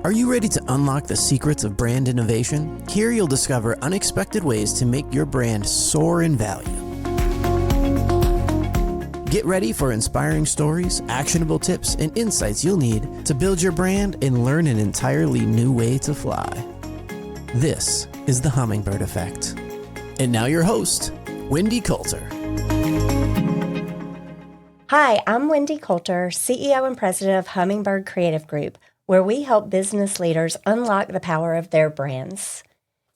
Are you ready to unlock the secrets of brand innovation? Here you'll discover unexpected ways to make your brand soar in value. Get ready for inspiring stories, actionable tips, and insights you'll need to build your brand and learn an entirely new way to fly. This is the Hummingbird Effect. And now your host, Wendy Coulter. Hi, I'm Wendy Coulter, CEO and President of Hummingbird Creative Group, where we help business leaders unlock the power of their brands.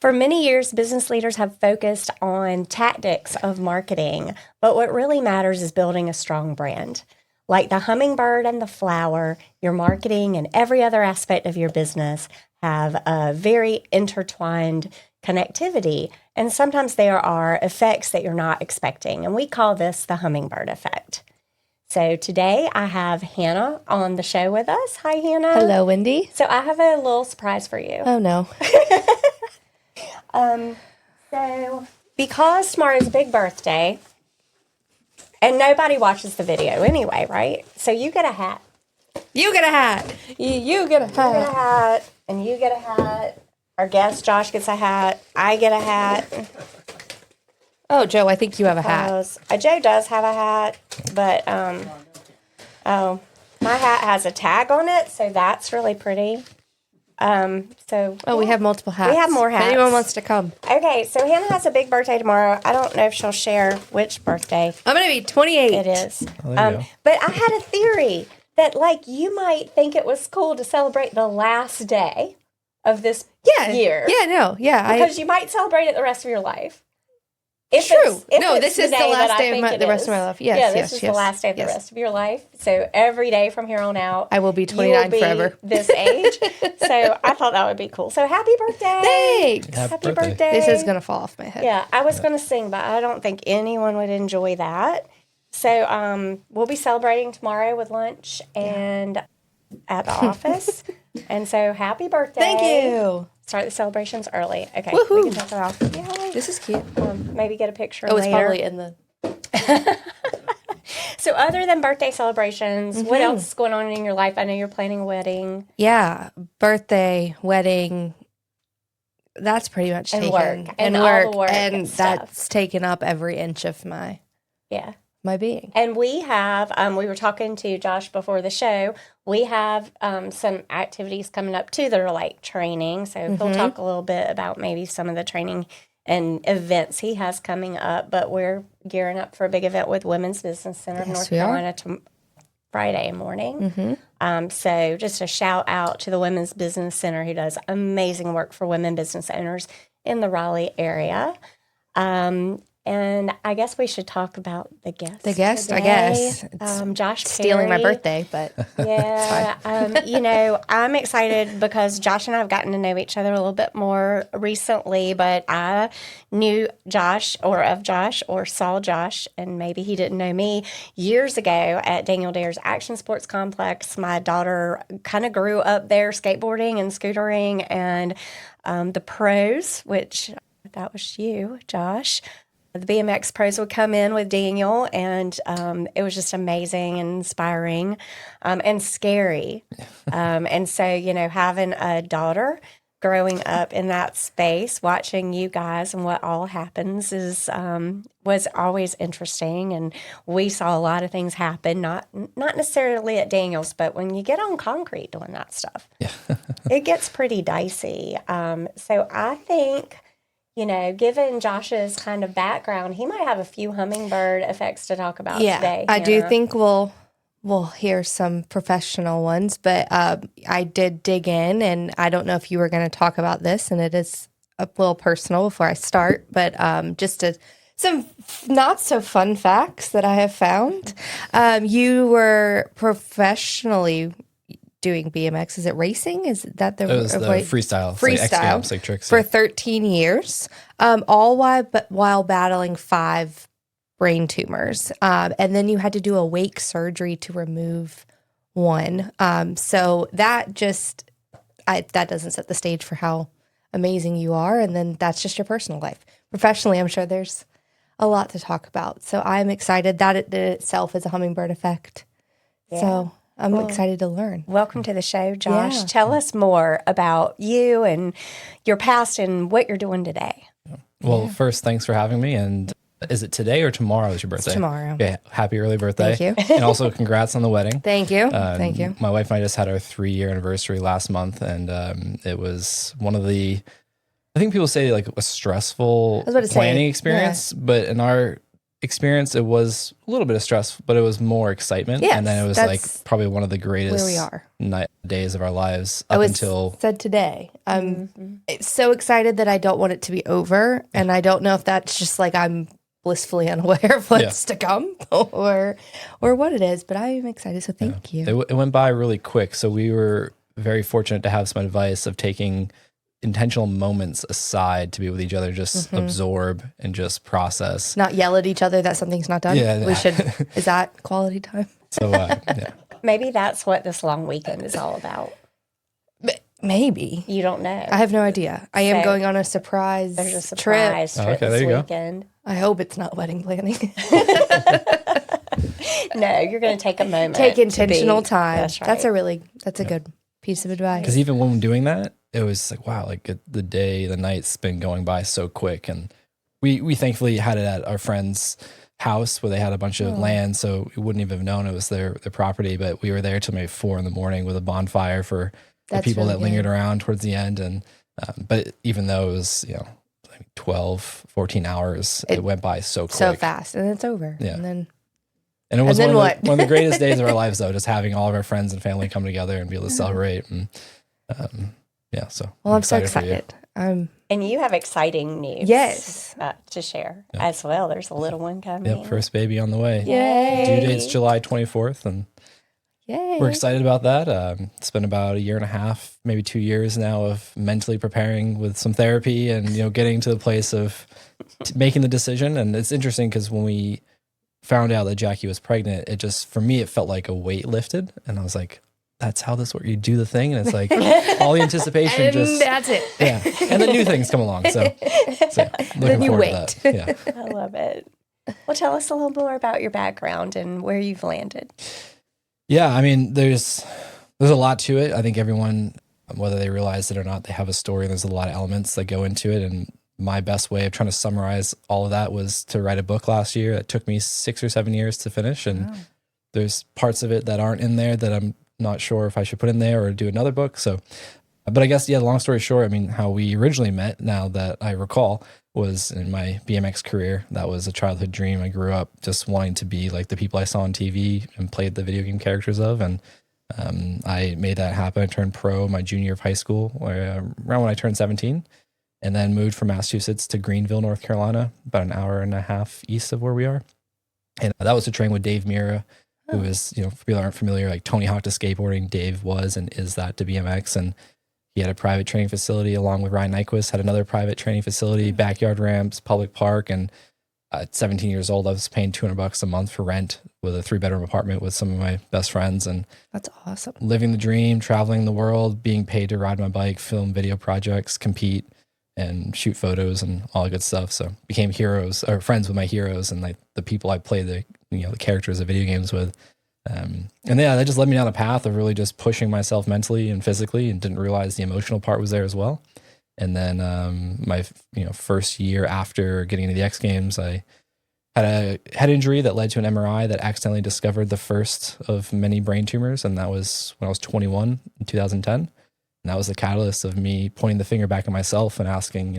For many years, business leaders have focused on tactics of marketing, but what really matters is building a strong brand. Like the hummingbird and the flower, your marketing and every other aspect of your business have a very intertwined connectivity, and sometimes there are effects that you're not expecting, and we call this the hummingbird effect. So today I have Hanna on the show with us. Hi, Hanna. Hello, Wendy. So I have a little surprise for you. Oh, no. So because tomorrow's a big birthday, and nobody watches the video anyway, right? So you get a hat. You get a hat. You get a hat. You get a hat, and you get a hat. Our guest, Josh, gets a hat. I get a hat. Oh, Joe, I think you have a hat. Joe does have a hat, but, my hat has a tag on it, so that's really pretty. We have multiple hats. We have more hats. If anyone wants to come. Okay, so Hanna has a big birthday tomorrow. I don't know if she'll share which birthday. I'm going to be 28. It is. Oh, But I had a theory that, you might think it was cool to celebrate the last day of this year. Yeah, no. Yeah. Because you might celebrate it the rest of your life. True. This is the last day of the rest of my life. Yes, this is the last day of the rest of your life. So every day from here on out, I will be 29 forever. This age. So I thought that would be cool. So happy birthday! Thanks. Happy birthday! This is going to fall off my head. Yeah, I was going to sing, but I don't think anyone would enjoy that. So we'll be celebrating tomorrow with lunch and at the office. And so happy birthday! Thank you. Start the celebrations early. Okay, Woohoo. we can take it off. Yay. This is cute. Maybe get a picture Oh, later. it's probably in the... So other than birthday celebrations, what else is going on in your life? I know you're planning a wedding. Yeah, birthday, wedding, that's pretty much And taken. work. And all the work and stuff. That's taken up every inch of my being. And we have, we were talking to Josh before the show, we have some activities coming up too that are like training. So he'll talk a little bit about maybe some of the training and events he has coming up. But we're gearing up for a big event with Women's Business Center of North Carolina Friday morning. So just a shout out to the Women's Business Center who does amazing work for women business owners in the Raleigh area. And I guess we should talk about the guest. The guest, today. I guess. Josh stealing Perry. my birthday, but Yeah. I'm excited because Josh and I have gotten to know each other a little bit more recently, but I knew Josh or saw Josh, and maybe he didn't know me, years ago at Daniel Dare's Action Sports Complex. My daughter kind of grew up there skateboarding and scootering, and the pros, which that was you, Josh. The BMX pros would come in with Daniel, and it was just amazing and inspiring and scary. And so, having a daughter growing up in that space, watching you guys and what all happens was always interesting. And we saw a lot of things happen, not necessarily at Daniel's, but when you get on concrete doing that stuff, it gets pretty dicey. So I think... given Josh's kind of background, he might have a few hummingbird effects to talk about today. I do think we'll hear some professional ones, but I did dig in, and I don't know if you were going to talk about this, and it is a little personal before I start, but some not so fun facts that I have found. You were professionally doing BMX. Is it racing? Is that the... It was the freestyle. Freestyle. Like tricks. For 13 years, all while battling 5 brain tumors. And then you had to do a wake surgery to remove one. So that that doesn't set the stage for how amazing you are. And then that's just your personal life. Professionally, I'm sure there's a lot to talk about. So I'm excited. That it itself is a hummingbird effect. Yeah. So I'm excited to learn. Welcome to the show, Josh. Yeah. Tell us more about you and your past and what you're doing today. Well, first, thanks for having me. And is it today or tomorrow is your birthday? It's tomorrow. Okay, happy early birthday. Thank you. And also congrats on the wedding. Thank you. Thank you. My wife and I just had our 3-year anniversary last month, and it was one of the, I think people say like a stressful planning experience, but in our experience, it was a little bit of stress, but it was more excitement. Yes, and then it was like probably one of the greatest where we are. Days of our lives I up was until said today. I'm so excited that I don't want it to be over, and I don't know if that's just like I'm blissfully unaware of what's to come or what it is, but I am excited. So thank you. It went by really quick. So we were very fortunate to have some advice of taking intentional moments aside to be with each other, just absorb and just process. Not yell at each other that something's not done. Yeah. We should. Is that quality time? So yeah. Maybe that's what this long weekend is all about. Maybe. You don't know. I have no idea. I am So, going on a surprise There's a surprise trip okay, there this you go. weekend. I hope it's not wedding planning. No, you're going to take a moment. Take to intentional be- time. That's right. That's a good piece of advice. Because even when doing that, it was like, wow, like the night's been going by so quick. And we thankfully had it at our friend's house where they had a bunch of land, so we wouldn't even have known it was their property. But we were there till maybe 4 a.m. with a bonfire for the That's people really that lingered good. around towards the end. And but even though it was, like 12, 14 hours, it went by so quick. So fast, and it's over. Yeah. And then And it was And one then of, one of the greatest days of our lives, though, just having all of our friends and family come together and be able to celebrate. And so I'm so for you. excited. And you have exciting news. Yes. To share as well. There's a little one coming. Yep, first baby on the way. Yay. Due date's July 24th, and Yay. we're excited about that. It's been about 1.5 years, maybe 2 years now of mentally preparing with some therapy and, getting to the place of making the decision. And it's interesting because when we found out that Jackie was pregnant, it just, for me, it felt like a weight lifted. And I was like, that's how this works. You do the thing, and it's like all the anticipation And just, that's it. yeah. And then new things come along. So looking Then you forward wait. to that. Yeah. I love it. Well, tell us a little more about your background and where you've landed. Yeah, I mean, there's a lot to it. I think everyone, whether they realize it or not, they have a story, and there's a lot of elements that go into it. And my best way of trying to summarize all of that was to write a book last year. It took me 6 or 7 years to finish, and there's parts of it that aren't in there that I'm not sure if I should put in there or do another book. So, but I guess, long story short, I mean, how we originally met, now that I recall, was in my BMX career. That was a childhood dream. I grew up just wanting to be like the people I saw on TV and played the video game characters of. And I made that happen. I turned pro my junior year of high school, around when I turned 17, and then moved from Massachusetts to Greenville, North Carolina, about an hour and a half east of where we are. And that was to train with Dave Mira, who is, for people that aren't familiar, like Tony Hawk to skateboarding, Dave was and is that to BMX. And he had a private training facility along with Ryan Nyquist, had another private training facility, backyard ramps, public park. And at 17 years old, I was paying $200 a month for rent with a 3-bedroom apartment with some of my best friends, and That's awesome. living the dream, traveling the world, being paid to ride my bike, film video projects, compete, and shoot photos and all that good stuff. So became heroes or friends with my heroes and like the people I played the characters of video games with. And yeah, that just led me down a path of really just pushing myself mentally and physically, and didn't realize the emotional part was there as well. And then my first year after getting into the X Games, I had a head injury that led to an MRI that accidentally discovered the first of many brain tumors. And that was when I was 21 in 2010. And that was the catalyst of me pointing the finger back at myself and asking,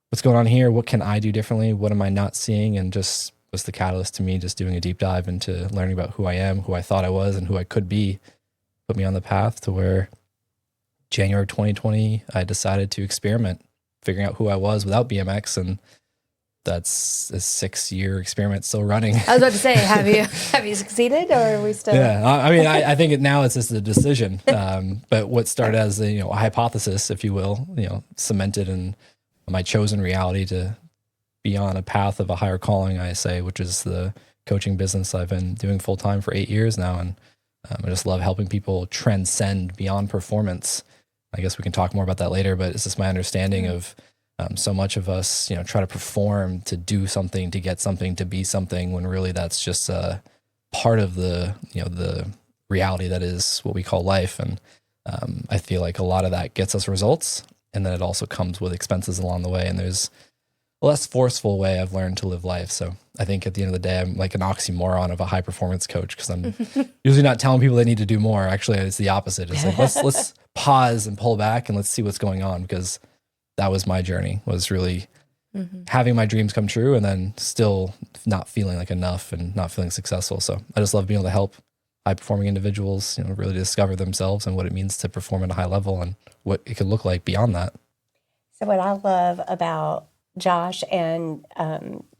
what's going on here? What can I do differently? What am I not seeing? And just was the catalyst to me just doing a deep dive into learning about who I am, who I thought I was, and who I could be. Put me on the path to where January 2020, I decided to experiment, figuring out who I was without BMX. And that's a 6-year experiment still running. I was about to say, have you succeeded, or are we still? Yeah, I mean, I think now it's just a decision. But what started as a hypothesis, if you will, cemented in my chosen reality to be on a path of a higher calling, I say, which is the coaching business I've been doing full time for 8 years now, and I just love helping people transcend beyond performance. I guess we can talk more about that later, but it's just my understanding of so much of us, try to perform, to do something, to get something, to be something, when really that's just part of the reality that is what we call life. And I feel like a lot of that gets us results, and then it also comes with expenses along the way. And there's a less forceful way I've learned to live life. So I think at the end of the day, I'm like an oxymoron of a high performance coach, because I'm usually not telling people they need to do more. Actually, it's the opposite. It's like, let's pause and pull back and let's see what's going on, because that was my journey, was really having my dreams come true and then still not feeling like enough and not feeling successful. So I just love being able to help high performing individuals, really discover themselves and what it means to perform at a high level and what it could look like beyond that. So what I love about Josh and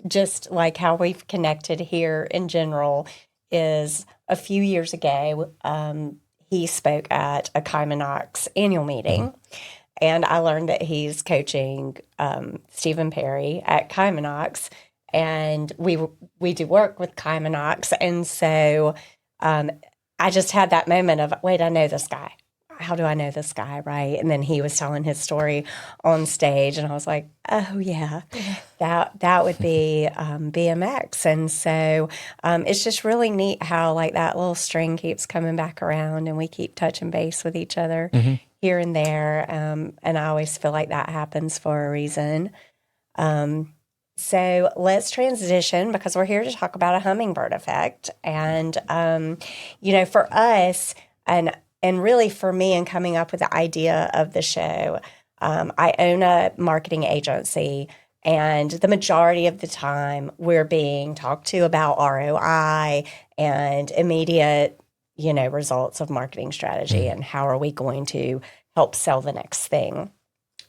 just like how we've connected here in general is a few years ago, he spoke at a Kymanox annual meeting. And I learned that he's coaching Stephen Perry at Kymanox, and we do work with Kymanox. And so I just had that moment of, wait, I know this guy. How do I know this guy, right? And then he was telling his story on stage, and I was like, oh, yeah, that would be BMX. And so it's just really neat how, like, that little string keeps coming back around, and we keep touching base with each other here and there. And I always feel like that happens for a reason. So let's transition, because we're here to talk about a hummingbird effect. And, for us, and really for me in coming up with the idea of the show, I own a marketing agency, and the majority of the time we're being talked to about ROI and immediate, results of marketing strategy and how are we going to help sell the next thing.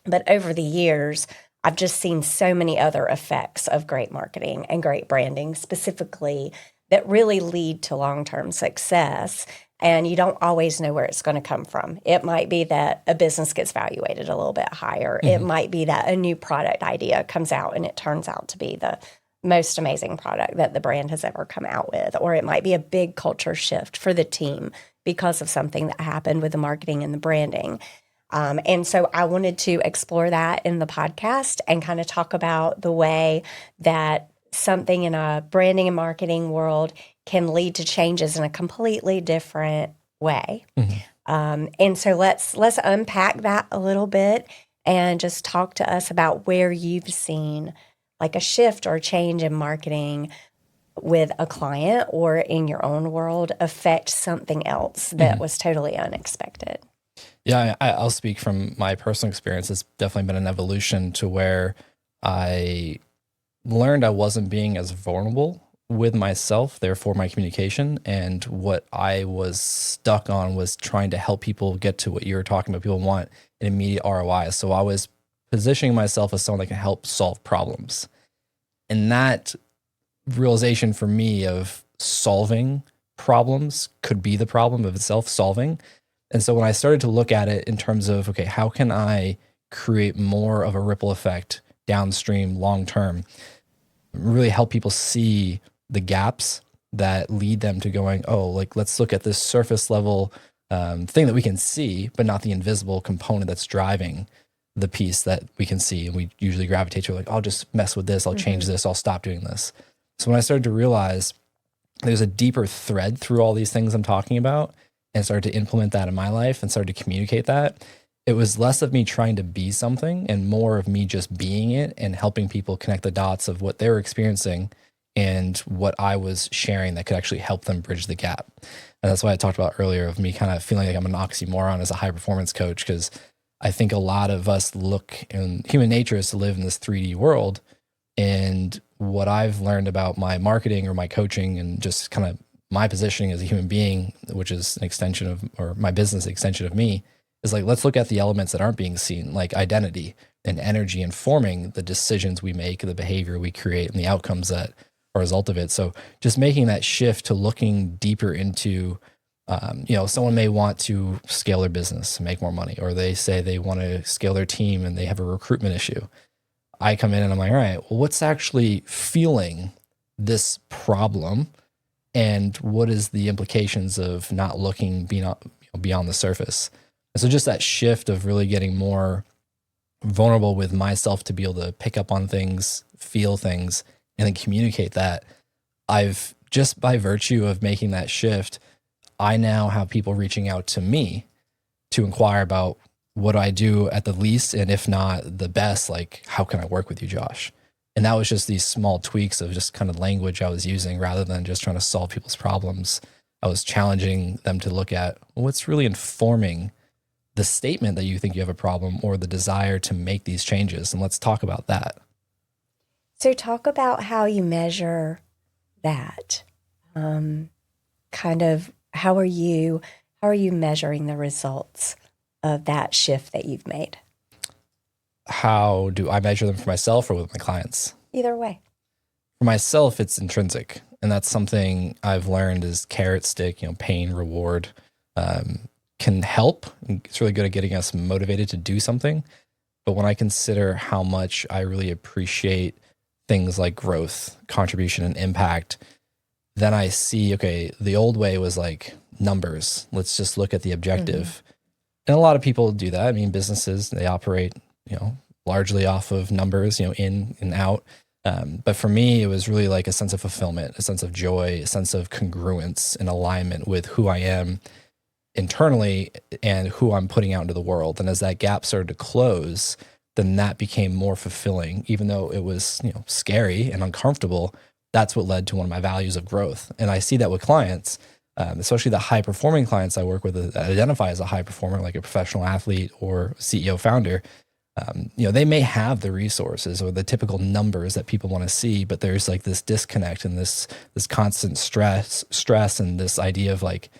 But over the years, I've just seen so many other effects of great marketing and great branding specifically that really lead to long-term success. And you don't always know where it's going to come from. It might be that a business gets valuated a little bit higher. It might be that a new product idea comes out and it turns out to be the most amazing product that the brand has ever come out with. Or it might be a big culture shift for the team because of something that happened with the marketing and the branding. And so I wanted to explore that in the podcast and kind of talk about the way that something in a branding and marketing world can lead to changes in a completely different way. And so let's unpack that a little bit and just talk to us about where you've seen like a shift or change in marketing with a client or in your own world affect something else that was totally unexpected. Yeah, I'll speak from my personal experience. It's definitely been an evolution to where I learned I wasn't being as vulnerable with myself, therefore my communication. And what I was stuck on was trying to help people get to what you were talking about. People want an immediate ROI. So I was positioning myself as someone that can help solve problems. And that realization for me of solving problems could be the problem of itself, solving. And so when I started to look at it in terms of, okay, how can I create more of a ripple effect downstream, long term, really help people see the gaps that lead them to going, oh, like, let's look at this surface level thing that we can see, but not the invisible component that's driving the piece that we can see. And we usually gravitate to like, I'll just mess with this. I'll change this. I'll stop doing this. So when I started to realize there's a deeper thread through all these things I'm talking about and started to implement that in my life and started to communicate that, it was less of me trying to be something and more of me just being it and helping people connect the dots of what they were experiencing and what I was sharing that could actually help them bridge the gap. And that's why I talked about earlier of me kind of feeling like I'm an oxymoron as a high performance coach, because I think a lot of us look, and human nature is to live in this 3D world. And what I've learned about my marketing or my coaching and just kind of my positioning as a human being, which is an extension of, or my business extension of me, is like, let's look at the elements that aren't being seen, like identity and energy informing the decisions we make, the behavior we create, and the outcomes that are a result of it. So just making that shift to looking deeper into, someone may want to scale their business and make more money, or they say they want to scale their team and they have a recruitment issue. I come in and I'm like, all right, well, what's actually fueling this problem? And what is the implications of not looking beyond the surface? And so just that shift of really getting more vulnerable with myself to be able to pick up on things, feel things, and then communicate that. I've just by virtue of making that shift, I now have people reaching out to me to inquire about what I do at the least, and if not the best, like, how can I work with you, Josh? And that was just these small tweaks of just kind of language I was using rather than just trying to solve people's problems. I was challenging them to look at what's really informing the statement that you think you have a problem or the desire to make these changes. And let's talk about that. So talk about how you measure that. Kind of how are you measuring the results of that shift that you've made? How do I measure them for myself or with my clients? Either way. For myself, it's intrinsic. And that's something I've learned is carrot stick, pain, reward, can help. It's really good at getting us motivated to do something. But when I consider how much I really appreciate things like growth, contribution, and impact, then I see, okay, the old way was like numbers. Let's just look at the objective. And a lot of people do that. I mean, businesses, they operate, largely off of numbers, in and out. But for me, it was really like a sense of fulfillment, a sense of joy, a sense of congruence and alignment with who I am internally and who I'm putting out into the world. And as that gap started to close, then that became more fulfilling, even though it was, scary and uncomfortable. That's what led to one of my values of growth. And I see that with clients, especially the high performing clients I work with that identify as a high performer, like a professional athlete or CEO founder. They may have the resources or the typical numbers that people want to see, but there's like this disconnect and this constant stress and this idea of like,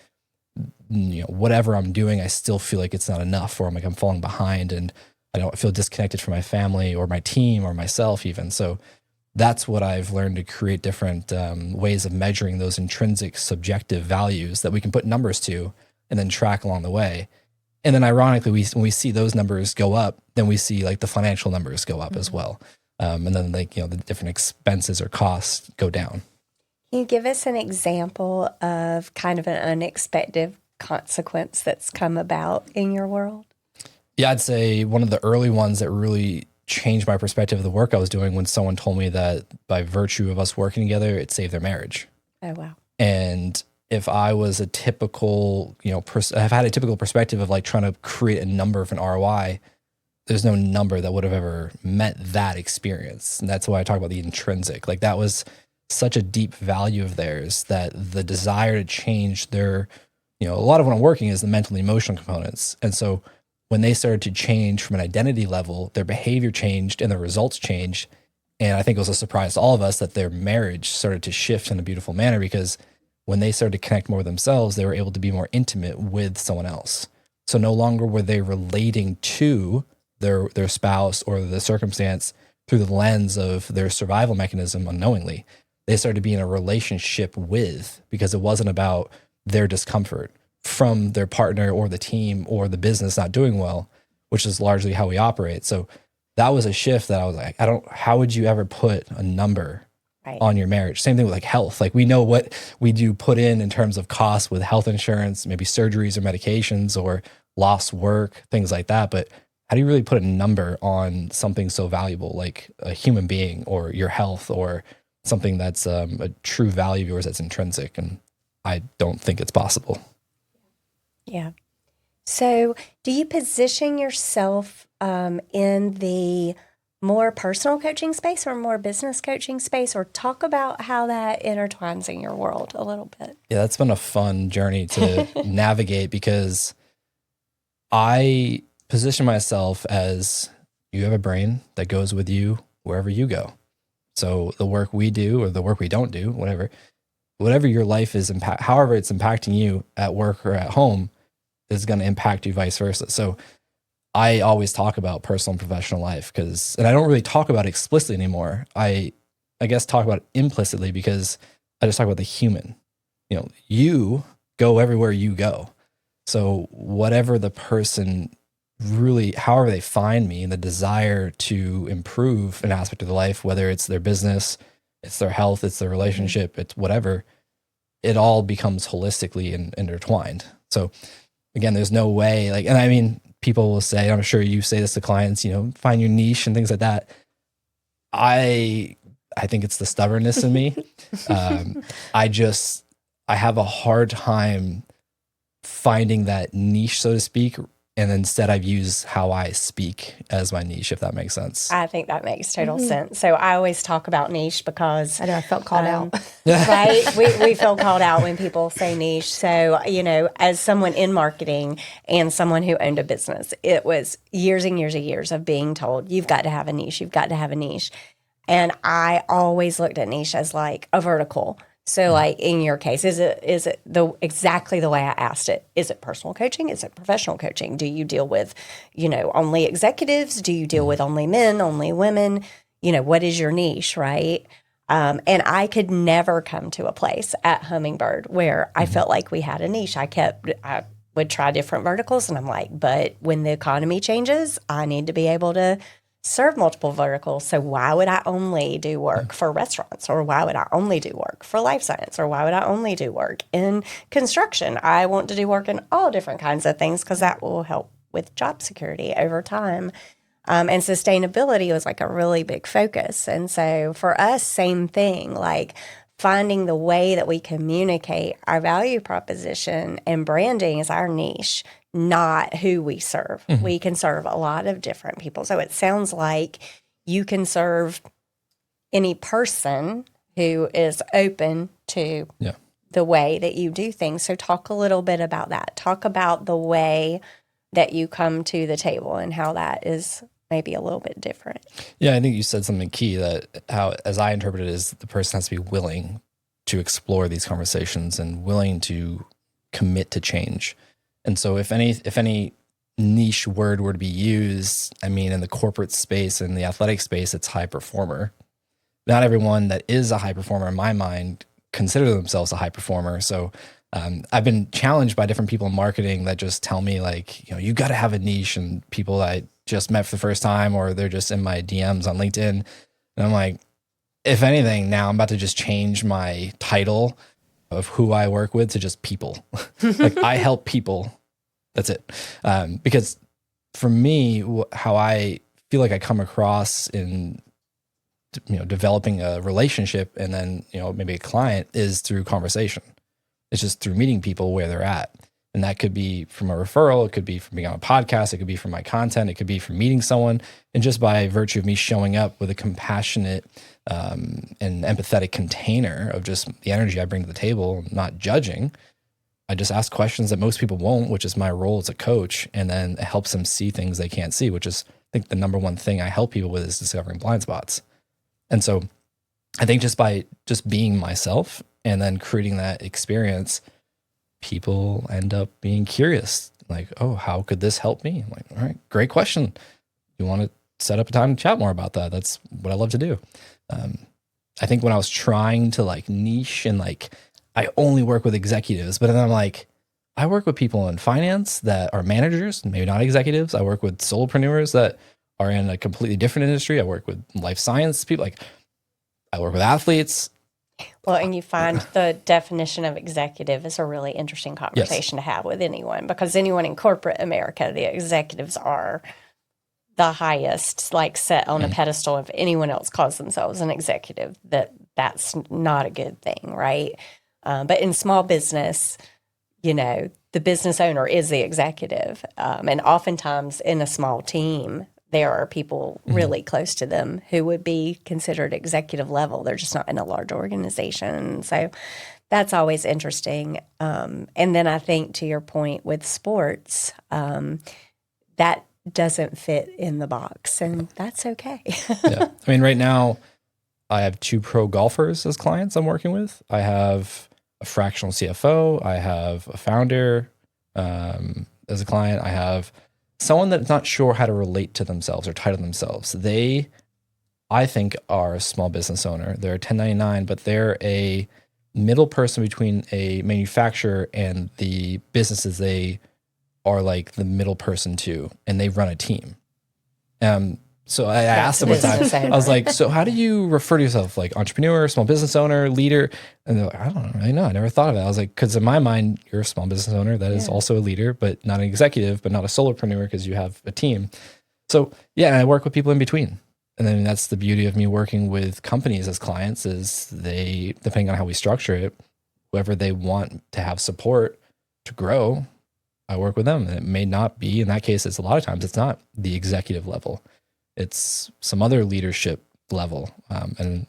whatever I'm doing, I still feel like it's not enough, or I'm like, I'm falling behind and I don't feel disconnected from my family or my team or myself even. So that's what I've learned, to create different ways of measuring those intrinsic subjective values that we can put numbers to and then track along the way. And then ironically, when we see those numbers go up, then we see like the financial numbers go up as well. And then like, the different expenses or costs go down. Can you give us an example of kind of an unexpected consequence that's come about in your world? Yeah, I'd say one of the early ones that really changed my perspective of the work I was doing, when someone told me that by virtue of us working together, it saved their marriage. Oh, wow. And if I was a typical, I've had a typical perspective of like trying to create a number for an ROI, there's no number that would have ever met that experience. And that's why I talk about the intrinsic. Like that was such a deep value of theirs, that the desire to change their, a lot of what I'm working is the mental and emotional components. And so when they started to change from an identity level, their behavior changed and the results changed. And I think it was a surprise to all of us that their marriage started to shift in a beautiful manner, because when they started to connect more with themselves, they were able to be more intimate with someone else. So no longer were they relating to their spouse or the circumstance through the lens of their survival mechanism unknowingly. They started to be in a relationship with, because it wasn't about their discomfort from their partner or the team or the business not doing well, which is largely how we operate. So that was a shift that I was like, how would you ever put a number on your marriage? Same thing with like health. Like we know what we do put in terms of costs with health insurance, maybe surgeries or medications or lost work, things like that. But how do you really put a number on something so valuable like a human being or your health or something that's a true value of yours that's intrinsic? And I don't think it's possible. Yeah. So do you position yourself in the more personal coaching space or more business coaching space, or talk about how that intertwines in your world a little bit? Yeah, that's been a fun journey to navigate, because I position myself as, you have a brain that goes with you wherever you go. So the work we do or the work we don't do, whatever your life is, however it's impacting you at work or at home, is going to impact you vice versa. So I always talk about personal and professional life, and I don't really talk about it explicitly anymore. I guess talk about it implicitly, because I just talk about the human. You go everywhere you go. So whatever the person really, however they find me, and the desire to improve an aspect of their life, whether it's their business, it's their health, it's their relationship, it's whatever, it all becomes holistically intertwined. So again, there's no way, and I mean, people will say, I'm sure you say this to clients, find your niche and things like that. I think it's the stubbornness in me. I have a hard time finding that niche, so to speak. And instead I've used how I speak as my niche, if that makes sense. I think that makes total sense. So I always talk about niche because I know I felt called out. right? We feel called out when people say niche. So, as someone in marketing and someone who owned a business, it was years and years and years of being told, you've got to have a niche, you've got to have a niche. And I always looked at niche as like a vertical. So like in your case, is it exactly the way I asked it? Is it personal coaching? Is it professional coaching? Do you deal with, only executives? Do you deal with only men, only women? What is your niche, right? And I could never come to a place at Hummingbird where I felt like we had a niche. I would try different verticals and I'm like, but when the economy changes, I need to be able to serve multiple verticals. So why would I only do work for restaurants, or why would I only do work for life science, or why would I only do work in construction? I want to do work in all different kinds of things because that will help with job security over time. And sustainability was like a really big focus. And so for us, same thing, like finding the way that we communicate our value proposition, and branding is our niche, not who we serve. We can serve a lot of different people. So it sounds like you can serve any person who is open to the way that you do things. So talk a little bit about that. Talk about the way that you come to the table and how that is maybe a little bit different. Yeah, I think you said something key, that how, as I interpret it, is the person has to be willing to explore these conversations and willing to commit to change. And so if any niche word were to be used, I mean, in the corporate space and the athletic space, it's high performer. Not everyone that is a high performer, in my mind, consider themselves a high performer. So I've been challenged by different people in marketing that just tell me like, you got to have a niche, and people I just met for the first time, or they're just in my DMs on LinkedIn. And I'm like, if anything, now I'm about to just change my title of who I work with to just people. Like I help people. That's it. Because for me, how I feel like I come across in, developing a relationship and then, maybe a client, is through conversation. It's just through meeting people where they're at. And that could be from a referral. It could be from being on a podcast. It could be from my content. It could be from meeting someone. And just by virtue of me showing up with a compassionate and empathetic container of just the energy I bring to the table, not judging, I just ask questions that most people won't, which is my role as a coach. And then it helps them see things they can't see, which is, I think, the number one thing I help people with is discovering blind spots. And so I think just by just being myself and then creating that experience, people end up being curious. Like, oh, how could this help me? I'm like, all right, great question. You want to set up a time to chat more about that? That's what I love to do. I think when I was trying to like niche and like, I only work with executives, but then I'm like, I work with people in finance that are managers, maybe not executives. I work with solopreneurs that are in a completely different industry. I work with life science people. Like, I work with athletes. Well, and you find the definition of executive is a really interesting conversation to have with anyone, because anyone in corporate America, the executives are the highest, like set on a pedestal. If anyone else calls themselves an executive, that's not a good thing, right? But in small business, the business owner is the executive. And oftentimes in a small team, there are people really close to them who would be considered executive level. They're just not in a large organization. So that's always interesting. And then I think, to your point with sports, that doesn't fit in the box, and that's okay. Yeah. I mean, right now I have 2 pro golfers as clients I'm working with. I have a fractional CFO. I have a founder as a client. I have someone that's not sure how to relate to themselves or title themselves. They, I think, are a small business owner. They're a 1099, but they're a middle person between a manufacturer and the businesses they are like the middle person to, and they run a team. So I asked them one time, I was like, so how do you refer to yourself? Like entrepreneur, small business owner, leader? And they're like, I don't really know. I never thought of that. I was like, because in my mind, you're a small business owner that is also a leader, but not an executive, but not a solopreneur because you have a team. So yeah, I work with people in between. And then that's the beauty of me working with companies as clients, is they, depending on how we structure it, whoever they want to have support, to grow, I work with them. And it may not be, in that case, it's a lot of times it's not the executive level. It's some other leadership level. And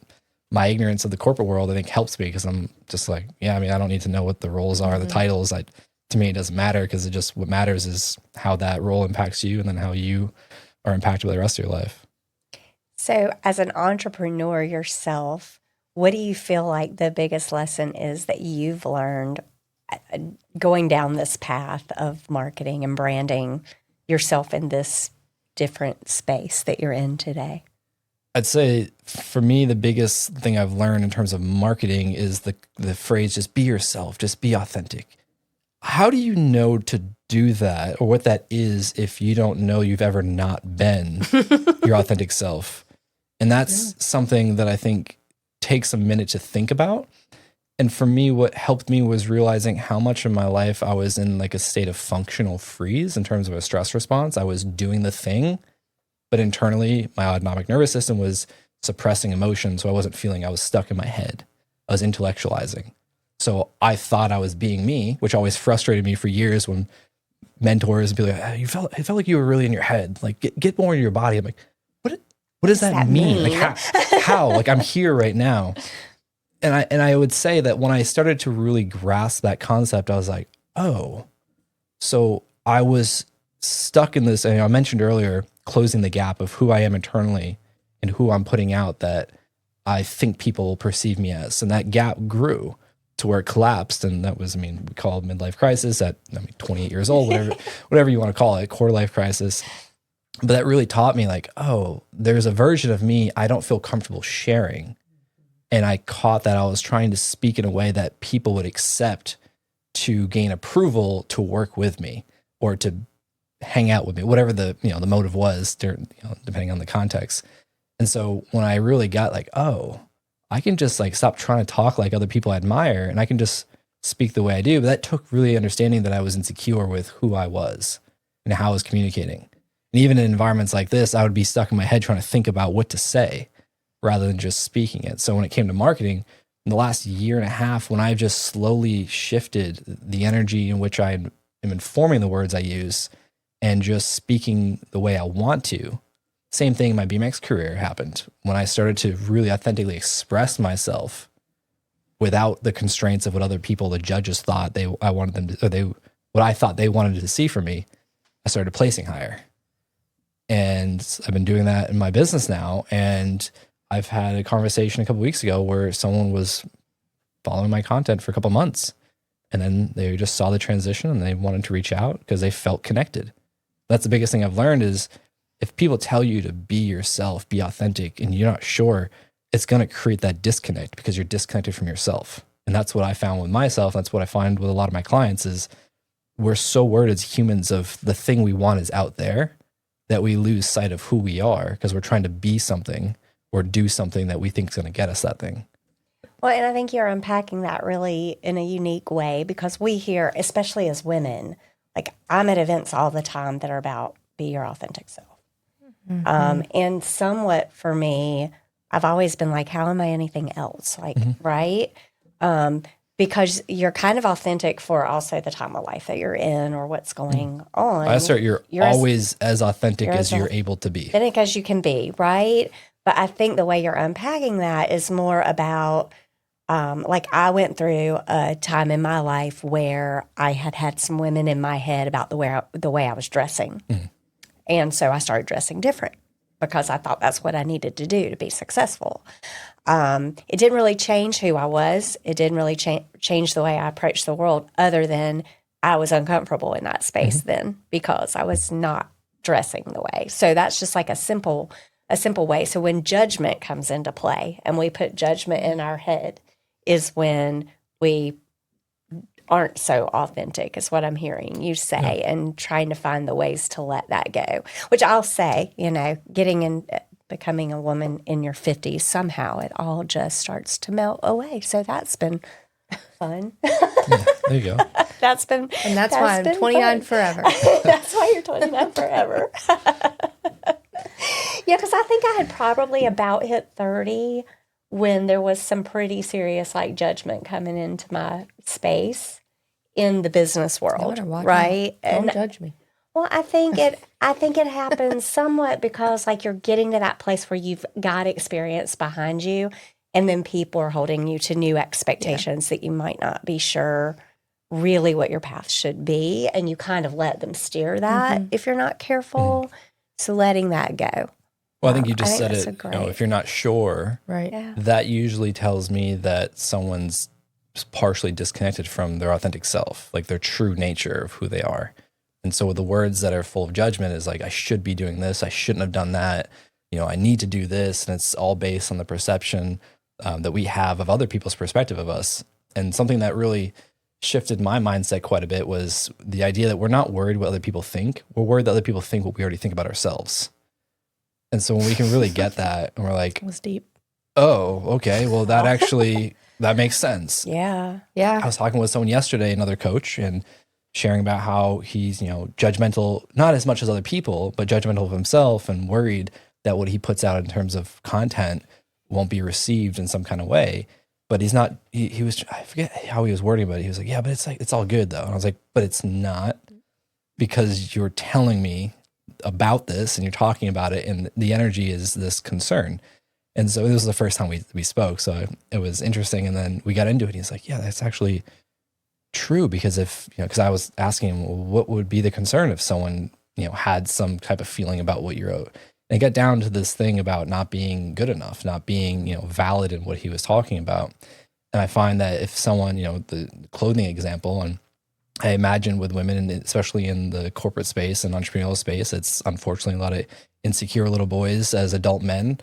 my ignorance of the corporate world, I think, helps me because I'm just like, I don't need to know what the roles are, the titles. To me, it doesn't matter because what matters is how that role impacts you and then how you are impacted by the rest of your life. So as an entrepreneur yourself, what do you feel like the biggest lesson is that you've learned going down this path of marketing and branding yourself in this different space that you're in today? I'd say for me, the biggest thing I've learned in terms of marketing is the phrase, just be yourself, just be authentic. How do you know to do that or what that is if you don't know you've ever not been your authentic self? And that's something that I think takes a minute to think about. And for me, what helped me was realizing how much of my life I was in like a state of functional freeze in terms of a stress response. I was doing the thing, but internally, my autonomic nervous system was suppressing emotion. So I wasn't feeling, I was stuck in my head. I was intellectualizing. So I thought I was being me, which always frustrated me for years when mentors would be like, it felt like you were really in your head. Like, get more in your body. I'm like, what does that mean? Like, how? Like, I'm here right now. And I would say that when I started to really grasp that concept, I was like, oh, so I was stuck in this. And I mentioned earlier, closing the gap of who I am internally and who I'm putting out that I think people perceive me as. And that gap grew to where it collapsed. And that was, we call it midlife crisis at 28 years old, whatever you want to call it, quarter life crisis. But that really taught me like, oh, there's a version of me I don't feel comfortable sharing. And I caught that I was trying to speak in a way that people would accept to gain approval to work with me or to hang out with me, whatever the motive was, depending on the context. And so when I really got like, oh, I can just like stop trying to talk like other people I admire and I can just speak the way I do. But that took really understanding that I was insecure with who I was and how I was communicating. And even in environments like this, I would be stuck in my head trying to think about what to say rather than just speaking it. So when it came to marketing, in the last year and a half, when I've just slowly shifted the energy in which I am informing the words I use and just speaking the way I want to, same thing in my BMX career happened. When I started to really authentically express myself without the constraints of what other people, the judges thought what I thought they wanted to see from me, I started placing higher. And I've been doing that in my business now. And I've had a conversation a couple of weeks ago where someone was following my content for a couple of months. And then they just saw the transition and they wanted to reach out because they felt connected. That's the biggest thing I've learned is if people tell you to be yourself, be authentic, and you're not sure, it's going to create that disconnect because you're disconnected from yourself. And that's what I found with myself. That's what I find with a lot of my clients is we're so worried as humans of the thing we want is out there that we lose sight of who we are because we're trying to be something or do something that we think is going to get us that thing. Well, and I think you're unpacking that really in a unique way because we hear, especially as women, like I'm at events all the time that are about be your authentic self. Mm-hmm. And somewhat for me, I've always been like, how am I anything else? Like, right? Because you're kind of authentic for also the time of life that you're in or what's going on. I assert you're always as authentic as you're able to be. Authentic as you can be, right? But I think the way you're unpacking that is more about, like I went through a time in my life where I had some women in my head about the way I was dressing. Mm. And so I started dressing different because I thought that's what I needed to do to be successful. It didn't really change who I was. It didn't really change the way I approached the world other than I was uncomfortable in that space then because I was not dressing the way. So that's just like a simple way. So when judgment comes into play and we put judgment in our head is when we aren't so authentic is what I'm hearing you say and trying to find the ways to let that go, which I'll say, becoming a woman in your 50s, somehow it all just starts to melt away. So that's been fun. Yeah, there you go. That's why I'm 29 forever. That's why you're 29 forever. Yeah, because I think I had probably about hit 30 when there was some pretty serious like judgment coming into my space. in the business world, right? Don't judge me. Well, I think it happens somewhat because like you're getting to that place where you've got experience behind you, and then people are holding you to new expectations that you might not be sure really what your path should be, and you kind of let them steer that if you're not careful. So letting that go. Well, I think you just said that's it. If you're not sure, Right. that usually tells me that someone's partially disconnected from their authentic self, like their true nature of who they are. And so the words that are full of judgment is like, I should be doing this. I shouldn't have done that. I need to do this. And it's all based on the perception that we have of other people's perspective of us. And something that really shifted my mindset quite a bit was the idea that we're not worried what other people think. We're worried that other people think what we already think about ourselves. And so when we can really get that, and we're like, It was deep. oh, okay, well, that makes sense. Yeah. I was talking with someone yesterday, another coach, and sharing about how he's, judgmental, not as much as other people, but judgmental of himself and worried that what he puts out in terms of content won't be received in some kind of way. But he's not, he was, I forget how he was wording, but he was like, yeah, but it's all good though. And I was like, but it's not, because you're telling me about this and you're talking about it, and the energy is this concern. And so this was the first time we spoke. So it was interesting. And then we got into it. And he's like, yeah, that's actually true, because because I was asking him, well, what would be the concern if someone, had some type of feeling about what you wrote? And it got down to this thing about not being good enough, not being, valid in what he was talking about. And I find that if someone, the clothing example, and I imagine with women, and especially in the corporate space and entrepreneurial space, it's unfortunately a lot of insecure little boys as adult men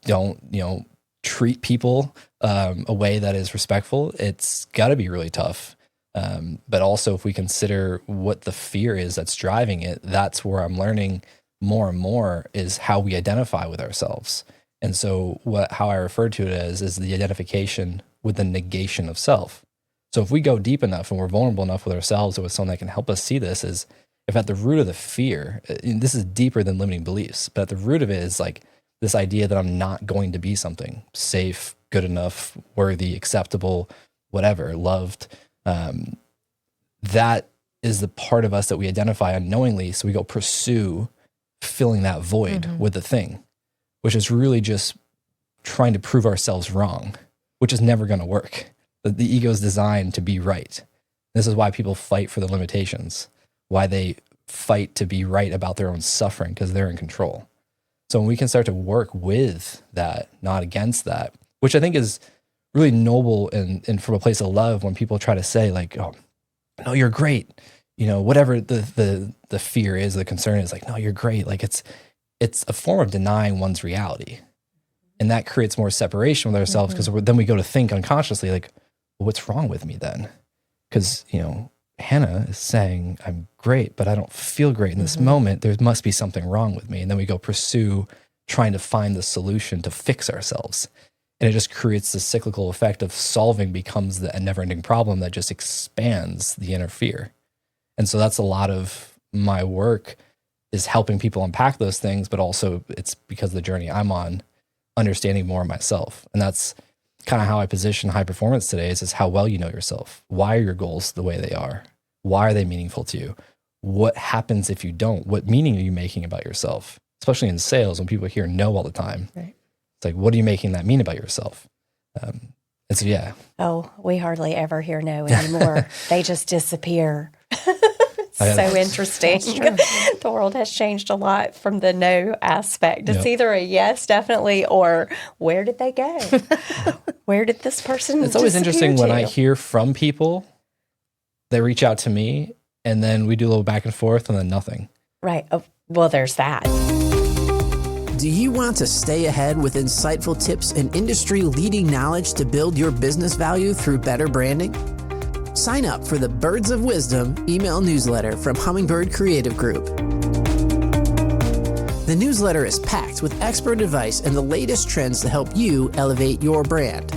don't, treat people a way that is respectful. It's got to be really tough. But also, if we consider what the fear is that's driving it, that's where I'm learning more and more is how we identify with ourselves. And so how I refer to it as is the identification with the negation of self. So if we go deep enough and we're vulnerable enough with ourselves or with someone that can help us see this, is if at the root of the fear, and this is deeper than limiting beliefs, but at the root of it is like this idea that I'm not going to be something safe, good enough, worthy, acceptable, whatever, loved. That is the part of us that we identify unknowingly. So we go pursue filling that void with the thing, which is really just trying to prove ourselves wrong, which is never going to work. The ego is designed to be right. This is why people fight for the limitations, why they fight to be right about their own suffering, because they're in control. So when we can start to work with that, not against that, which I think is really noble and from a place of love, when people try to say like, oh, no, you're great. Whatever the fear is, the concern is like, no, you're great. Like it's a form of denying one's reality. And that creates more separation with ourselves, because then we go to think unconsciously like, well, what's wrong with me then? Because, Hanna is saying I'm great, but I don't feel great in this moment. There must be something wrong with me. And then we go pursue trying to find the solution to fix ourselves. And it just creates this cyclical effect of solving becomes a never-ending problem that just expands the inner fear. And so that's a lot of my work, is helping people unpack those things, but also it's because of the journey I'm on, understanding more of myself. And that's kind of how I position high performance today, is how well you know yourself. Why are your goals the way they are? Why are they meaningful to you? What happens if you don't? What meaning are you making about yourself? Especially in sales, when people hear no all the time. Right. It's like, what are you making that mean about yourself? And so, yeah. Oh, we hardly ever hear no anymore. They just disappear. So interesting. The world has changed a lot from the no aspect. It's either a yes, definitely, or where did they go? Where did this person It's always interesting when I hear from people, they reach out to me, and then we do a little back and forth, and then nothing. Right. Oh, well, there's that. Do you want to stay ahead with insightful tips and industry-leading knowledge to build your business value through better branding? Sign up for the Birds of Wisdom email newsletter from Hummingbird Creative Group. The newsletter is packed with expert advice and the latest trends to help you elevate your brand.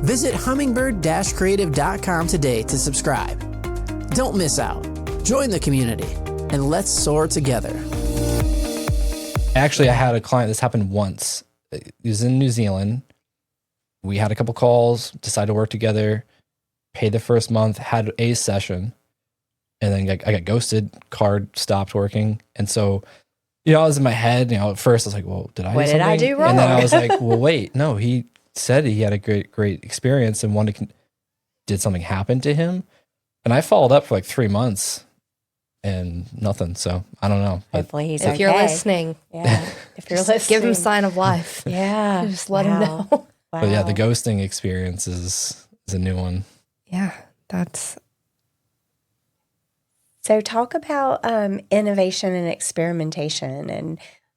Visit hummingbird-creative.com today to subscribe. Don't miss out. Join the community and let's soar together. Actually, I had a client, this happened once. He was in New Zealand. We had a couple calls, decided to work together. paid the first month, had a session, and then I got ghosted, card stopped working. And so, I was in my head, at first I was like, well, did I What do did I something? do wrong? And then I was like, well, wait, no, he said he had a great experience and did something happen to him? And I followed up for like 3 months and nothing. So I don't know. But Hopefully he's If okay. you're listening, Yeah. If you're listening. give him sign of life. Yeah. Just let him know. Wow. But yeah, the ghosting experience is a new one. Yeah, that's So talk about innovation and experimentation.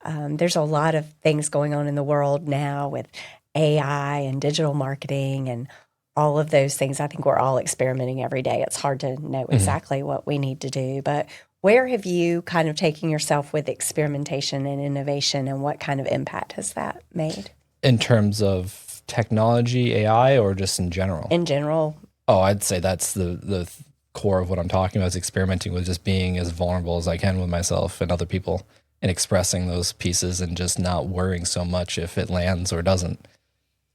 And there's a lot of things going on in the world now with AI and digital marketing and all of those things. I think we're all experimenting every day. It's hard to know exactly what we need to do. But where have you kind of taken yourself with experimentation and innovation, and what kind of impact has that made? In terms of technology, AI, or just in general? In general. Oh, I'd say that's the core of what I'm talking about, is experimenting with just being as vulnerable as I can with myself and other people, and expressing those pieces and just not worrying so much if it lands or doesn't.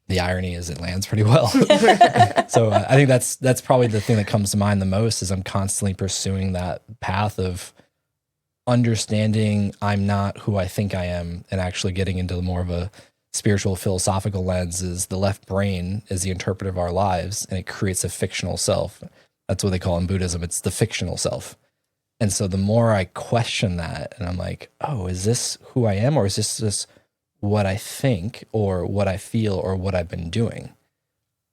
The irony is it lands pretty well. So I think that's probably the thing that comes to mind the most, is I'm constantly pursuing that path of understanding I'm not who I think I am, and actually getting into more of a spiritual philosophical lens. Is the left brain is the interpreter of our lives, and it creates a fictional self. That's what they call in Buddhism. It's the fictional self. And so the more I question that, and I'm like, oh, is this who I am? Or is this just what I think, or what I feel, or what I've been doing?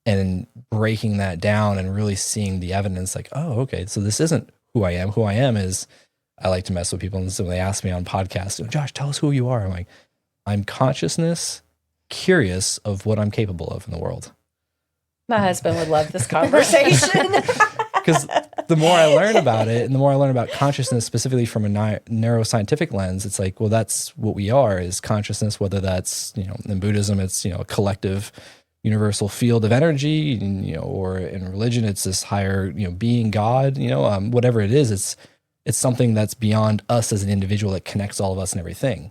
And breaking that down and really seeing the evidence, like, oh, okay, so this isn't who I am. Who I am is, I like to mess with people. And so when they ask me on podcasts, Josh, tell us who you are. I'm like, I'm consciousness, curious of what I'm capable of in the world. My husband would love this conversation. Because the more I learn about it, and the more I learn about consciousness specifically from a neuroscientific lens, it's like, well, that's what we are, is consciousness. Whether that's, in Buddhism, it's, a collective universal field of energy, and, or in religion, it's this higher, being, God, whatever it is, it's something that's beyond us as an individual, that connects all of us and everything.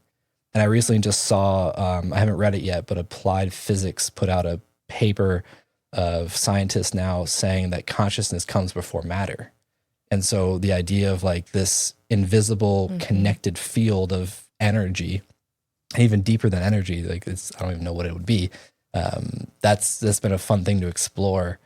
And I recently just saw, I haven't read it yet, but Applied Physics put out a paper of scientists now saying that consciousness comes before matter. And so the idea of like this invisible connected field of energy, and even deeper than energy, like I don't even know what it would be. That's been a fun thing to explore,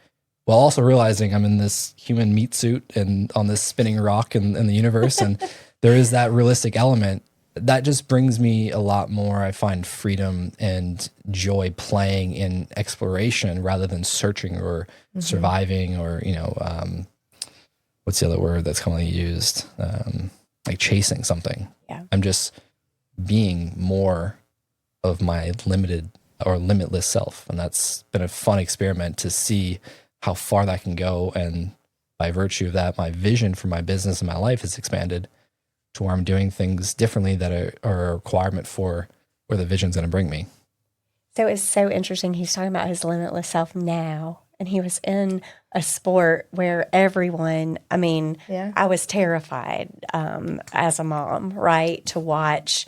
while also realizing I'm in this human meat suit and on this spinning rock in the universe. And there is that realistic element that just brings me a lot more, I find, freedom and joy playing in exploration rather than searching or surviving, or, what's the other word that's commonly used? Like chasing something. Yeah. I'm just being more of my limited or limitless self. And that's been a fun experiment to see how far that can go. And by virtue of that, my vision for my business and my life has expanded to where I'm doing things differently that are a requirement for where the vision's going to bring me. So it's so interesting. He's talking about his limitless self now, and he was in a sport where everyone, I was terrified as a mom, right, to watch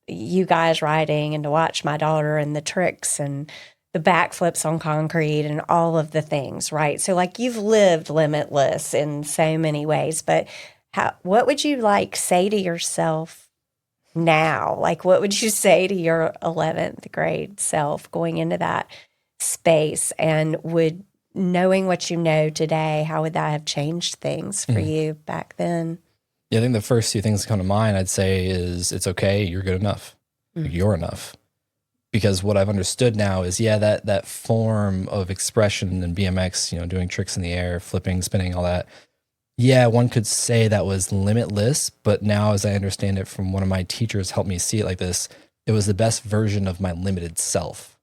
you guys riding and to watch my daughter and the tricks and the backflips on concrete and all of the things, right? So like, you've lived limitless in so many ways, but what would you say to yourself now? Like, what would you say to your 11th grade self going into that space? And would knowing what you know today, how would that have changed things for you back then? Yeah, I think the first two things that come to mind, I'd say, is it's okay, you're good enough. You're enough. Because what I've understood now is, that form of expression in BMX, doing tricks in the air, flipping, spinning, all that. Yeah, one could say that was limitless, but now as I understand it from one of my teachers helped me see it like this, it was the best version of my limited self.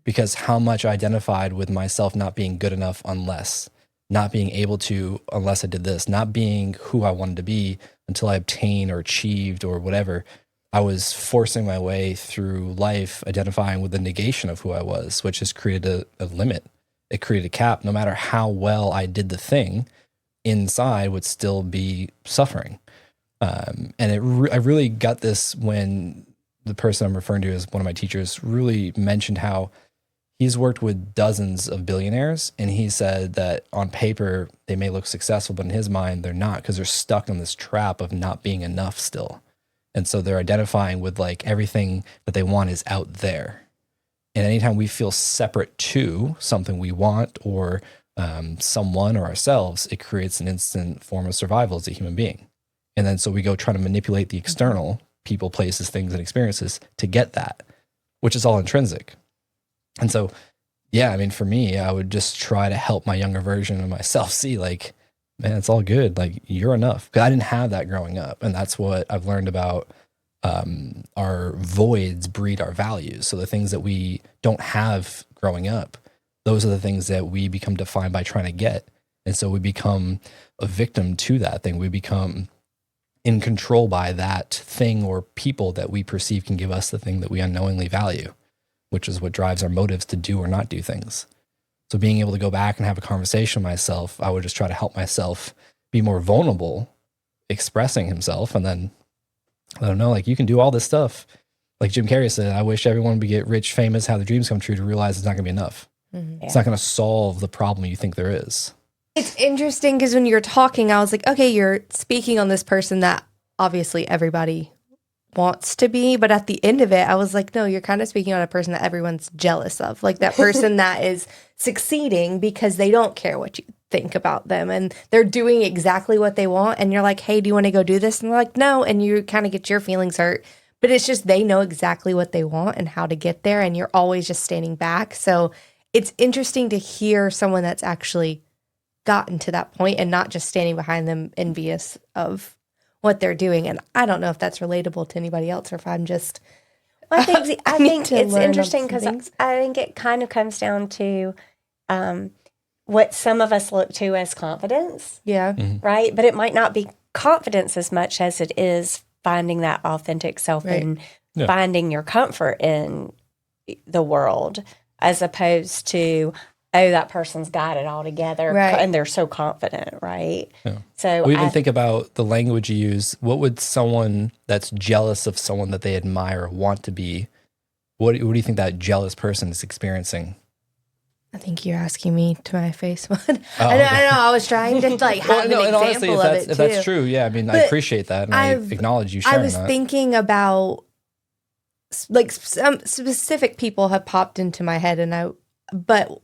Because how much I identified with myself not being good enough unless, not being able to unless I did this, not being who I wanted to be until I obtained or achieved or whatever. I was forcing my way through life identifying with the negation of who I was, which has created a limit. It created a cap. No matter how well I did the thing, inside would still be suffering. And I really got this when the person I'm referring to as one of my teachers really mentioned how he's worked with dozens of billionaires, and he said that on paper they may look successful, but in his mind they're not, because they're stuck in this trap of not being enough still. And so they're identifying with like everything that they want is out there. And anytime we feel separate to something we want or someone or ourselves, it creates an instant form of survival as a human being. And then so we go try to manipulate the external people, places, things, and experiences to get that, which is all intrinsic. And so, yeah, I mean, for me, I would just try to help my younger version of myself see like, man, it's all good. Like, you're enough. Because I didn't have that growing up. And that's what I've learned about our voids breed our values. So the things that we don't have growing up, those are the things that we become defined by trying to get. And so we become a victim to that thing. We become in control by that thing or people that we perceive can give us the thing that we unknowingly value, which is what drives our motives to do or not do things. So being able to go back and have a conversation with myself, I would just try to help myself be more vulnerable, expressing himself, and then I don't know, like, you can do all this stuff. Like Jim Carrey said, I wish everyone would get rich, famous, have their dreams come true, to realize it's not going to be enough. Mm-hmm. It's not going to solve the problem you think there is. It's interesting because when you're talking, I was like, okay, you're speaking on this person that obviously everybody wants to be. But at the end of it, I was like, no, you're kind of speaking on a person that everyone's jealous of. Like that person that is succeeding because they don't care what you think about them and they're doing exactly what they want. And you're like, hey, do you want to go do this? And they're like, no. And you kind of get your feelings hurt. But it's just they know exactly what they want and how to get there. And you're always just standing back. So it's interesting to hear someone that's actually gotten to that point and not just standing behind them envious of what they're doing. And I don't know if that's relatable to anybody else or if I'm just... Well, I think it's interesting because I think it kind of comes down to what some of us look to as confidence. Yeah. Mm-hmm. Right? But it might not be confidence as much as it is finding that authentic self and finding your comfort in the world, as opposed to, oh, that person's got it all together and they're so confident, right? Yeah. So we even think about the language you use. What would someone that's jealous of someone that they admire want to be? What do you think that jealous person is experiencing? I think you're asking me to my face. I know. I was trying to like have an example honestly, of it too. If that's true, yeah. I mean, I appreciate that, and I acknowledge you sharing that. I was thinking about like some specific people have popped into my head, but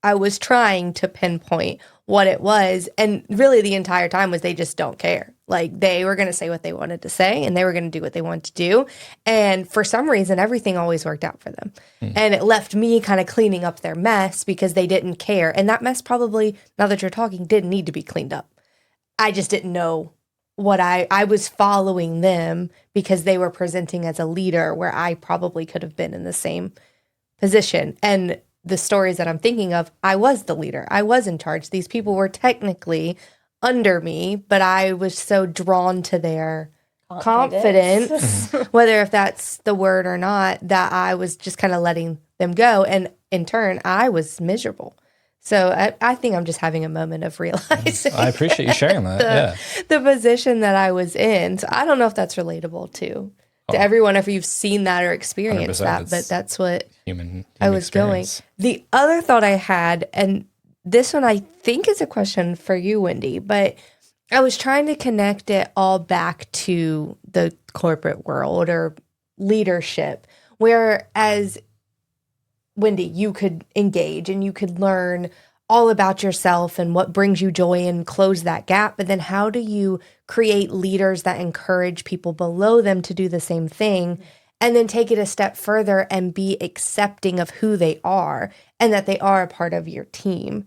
I was trying to pinpoint what it was, and really the entire time was they just don't care. Like they were going to say what they wanted to say, and they were going to do what they wanted to do, and for some reason, everything always worked out for them. And it left me kind of cleaning up their mess because they didn't care, and that mess probably, now that you're talking, didn't need to be cleaned up. I just didn't know what I was following them because they were presenting as a leader where I probably could have been in the same position. And the stories that I'm thinking of, I was the leader. I was in charge. These people were technically under me, but I was so drawn to their confidence, whether if that's the word or not, that I was just kind of letting them go. And in turn, I was miserable. So I think I'm just having a moment of realizing. I appreciate you sharing that. The position that I was in. So I don't know if that's relatable to everyone, if you've seen that or experienced that, but that's what human I was experience. Going. The other thought I had, and this one I think is a question for you, Wendy, but I was trying to connect it all back to the corporate world or leadership, whereas Wendy, you could engage and you could learn all about yourself and what brings you joy and close that gap. But then how do you create leaders that encourage people below them to do the same thing and then take it a step further and be accepting of who they are and that they are a part of your team?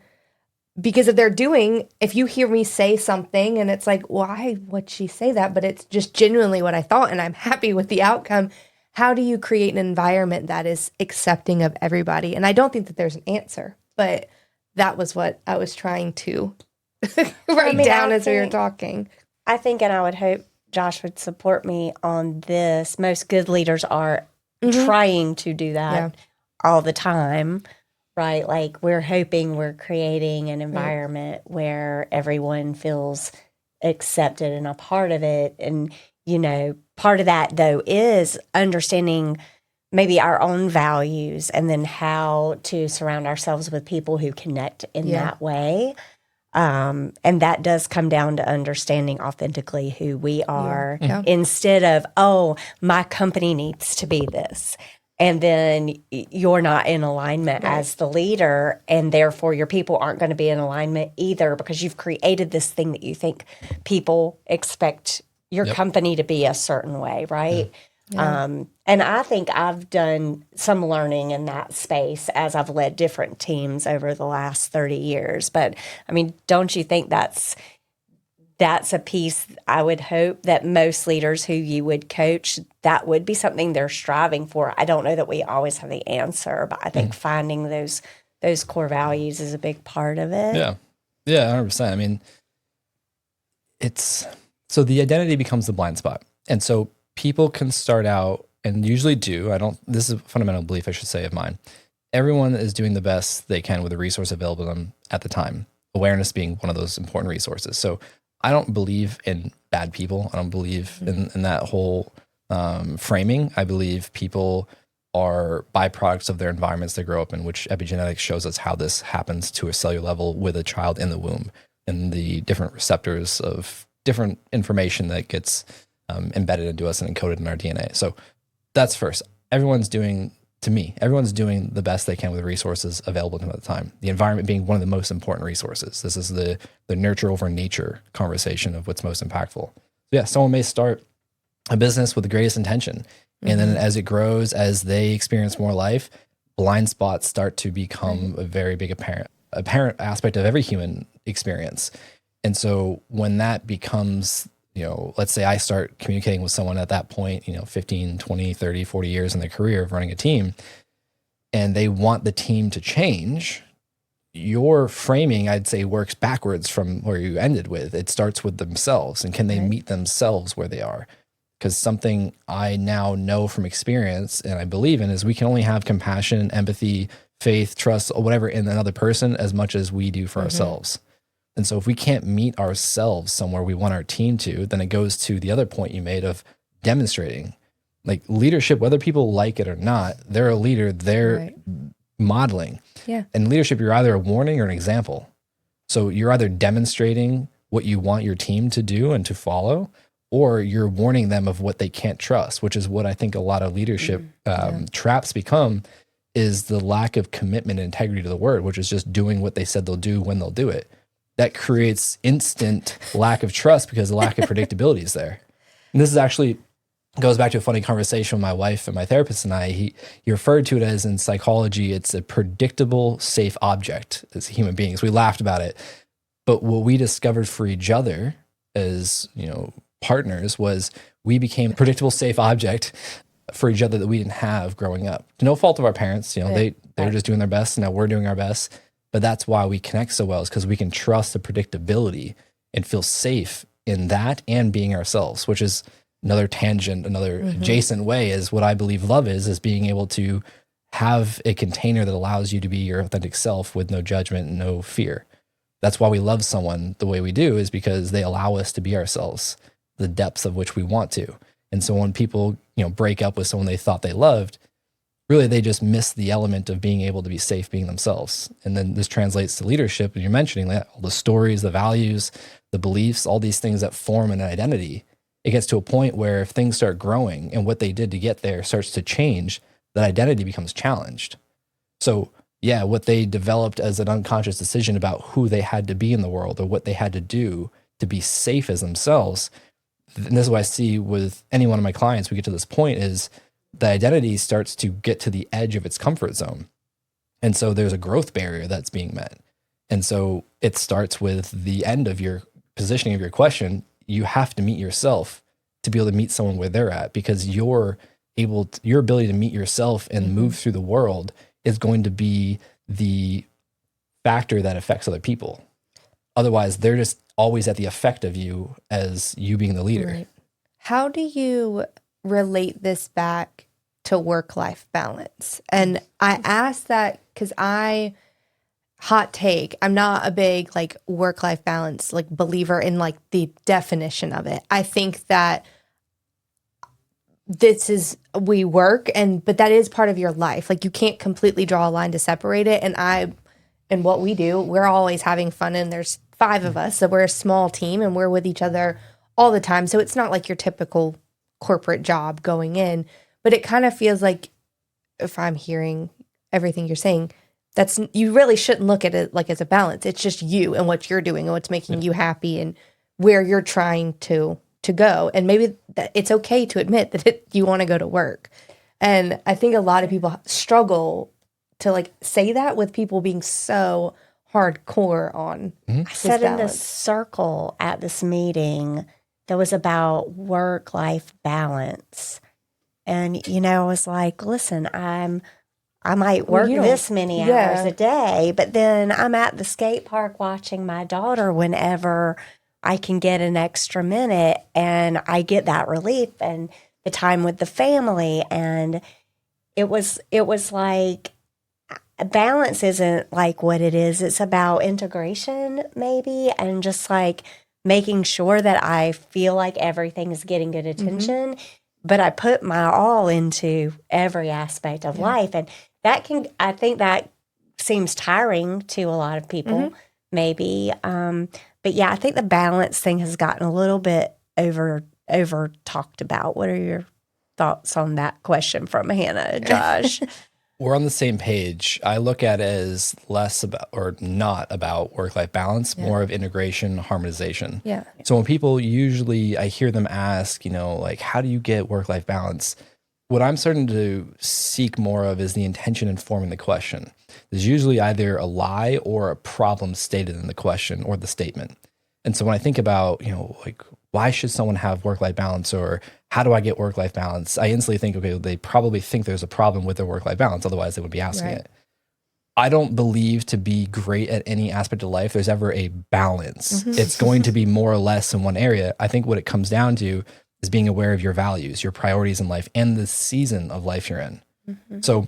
Because if you hear me say something and it's like, why would she say that? But it's just genuinely what I thought and I'm happy with the outcome. How do you create an environment that is accepting of everybody? And I don't think that there's an answer, but that was what I was trying to write down as we were talking. I think, and I would hope Josh would support me on this, most good leaders are trying to do that all the time, right? Like we're hoping we're creating an environment where everyone feels accepted and a part of it. And, part of that, though, is understanding maybe our own values, and then how to surround ourselves with people who connect in that way. And that does come down to understanding authentically who we are instead of, oh, my company needs to be this. And then you're not in alignment as the leader, and therefore your people aren't going to be in alignment either, because you've created this thing that you think people expect your company to be a certain way, right? And I think I've done some learning in that space as I've led different teams over the last 30 years. But I mean, don't you think that's a piece, I would hope, that most leaders who you would coach, that would be something they're striving for? I don't know that we always have the answer, but I think finding those core values is a big part of it. Yeah. Yeah, 100%. I mean, so the identity becomes the blind spot. And so people can start out, and usually do, this is a fundamental belief I should say of mine. Everyone is doing the best they can with the resource available to them at the time. Awareness being one of those important resources. So I don't believe in bad people. I don't believe in that whole framing. I believe people are byproducts of their environments they grow up in, which epigenetics shows us how this happens to a cellular level with a child in the womb, and the different receptors of different information that gets embedded into us and encoded in our DNA. So that's first. Everyone's doing the best they can with the resources available to them at the time. The environment being one of the most important resources. This is the nurture over nature conversation of what's most impactful. Yeah, someone may start a business with the greatest intention. And then as it grows, as they experience more life, blind spots start to become a very big apparent aspect of every human experience. And so when that becomes, let's say I start communicating with someone at that point, 15, 20, 30, 40 years in their career of running a team, and they want the team to change, your framing, I'd say, works backwards from where you ended with. It starts with themselves, and can they meet themselves where they are? Because something I now know from experience and I believe in is we can only have compassion, empathy, faith, trust, or whatever in another person as much as we do for ourselves. And so if we can't meet ourselves somewhere we want our team to, then it goes to the other point you made of demonstrating. Like leadership, whether people like it or not, they're a leader, they're modeling. Yeah. And leadership, you're either a warning or an example. So you're either demonstrating what you want your team to do and to follow, or you're warning them of what they can't trust, which is what I think a lot of leadership traps become, is the lack of commitment and integrity to the word, which is just doing what they said they'll do when they'll do it. That creates instant lack of trust because the lack of predictability is there. And this is actually goes back to a funny conversation with my wife and my therapist and I. He referred to it as, in psychology, it's a predictable, safe object as human beings. We laughed about it. But what we discovered for each other as, partners was we became a predictable, safe object for each other that we didn't have growing up. To no fault of our parents, they were just doing their best, and now we're doing our best. But that's why we connect so well, is because we can trust the predictability and feel safe in that and being ourselves, which is another tangent, another adjacent way is what I believe love is being able to have a container that allows you to be your authentic self with no judgment and no fear. That's why we love someone the way we do, is because they allow us to be ourselves, the depths of which we want to. And so when people, break up with someone they thought they loved, really they just miss the element of being able to be safe being themselves. And then this translates to leadership, and you're mentioning that all the stories, the values, the beliefs, all these things that form an identity. It gets to a point where if things start growing and what they did to get there starts to change, that identity becomes challenged. So yeah, what they developed as an unconscious decision about who they had to be in the world or what they had to do to be safe as themselves. And this is what I see with any one of my clients, we get to this point, is the identity starts to get to the edge of its comfort zone. And so there's a growth barrier that's being met. And so it starts with the end of your positioning of your question. You have to meet yourself to be able to meet someone where they're at, because your ability to meet yourself and move through the world is going to be the factor that affects other people. Otherwise, they're just always at the effect of you as you being the leader. Right. How do you relate this back to work-life balance? And I ask that because hot take, I'm not a big work-life balance believer in the definition of it. I think that we work, but that is part of your life. Like, you can't completely draw a line to separate it. And what we do, we're always having fun, and there's 5 of us, so we're a small team and we're with each other all the time. So it's not like your typical corporate job going in, but it kind of feels like, if I'm hearing everything you're saying, you really shouldn't look at it like as a balance. It's just you and what you're doing and what's making you happy and where you're trying to go. And maybe it's okay to admit that you want to go to work. And I think a lot of people struggle to like say that, with people being so hardcore on I sat in this circle at this meeting that was about work-life balance. And, I was like, listen, I might work this many hours a day, but then I'm at the skate park watching my daughter whenever I can get an extra minute, and I get that relief and the time with the family. And it was like, balance isn't like what it is. It's about integration, maybe, and just like making sure that I feel like everything is getting good attention, but I put my all into every aspect of life. And I think that seems tiring to a lot of people, maybe. But yeah, I think the balance thing has gotten a little bit over talked about. What are your thoughts on that question from Hanna, Josh? We're on the same page. I look at it as less about, or not about, work-life balance, more of integration, harmonization. Yeah. So when people usually, I hear them ask, like, how do you get work-life balance? What I'm starting to seek more of is the intention informing the question. There's usually either a lie or a problem stated in the question or the statement. And so when I think about, like, why should someone have work-life balance, or how do I get work-life balance? I instantly think, okay, they probably think there's a problem with their work-life balance. Otherwise, they would be asking it. I don't believe to be great at any aspect of life, there's ever a balance. It's going to be more or less in one area. I think what it comes down to is being aware of your values, your priorities in life, and the season of life you're in. So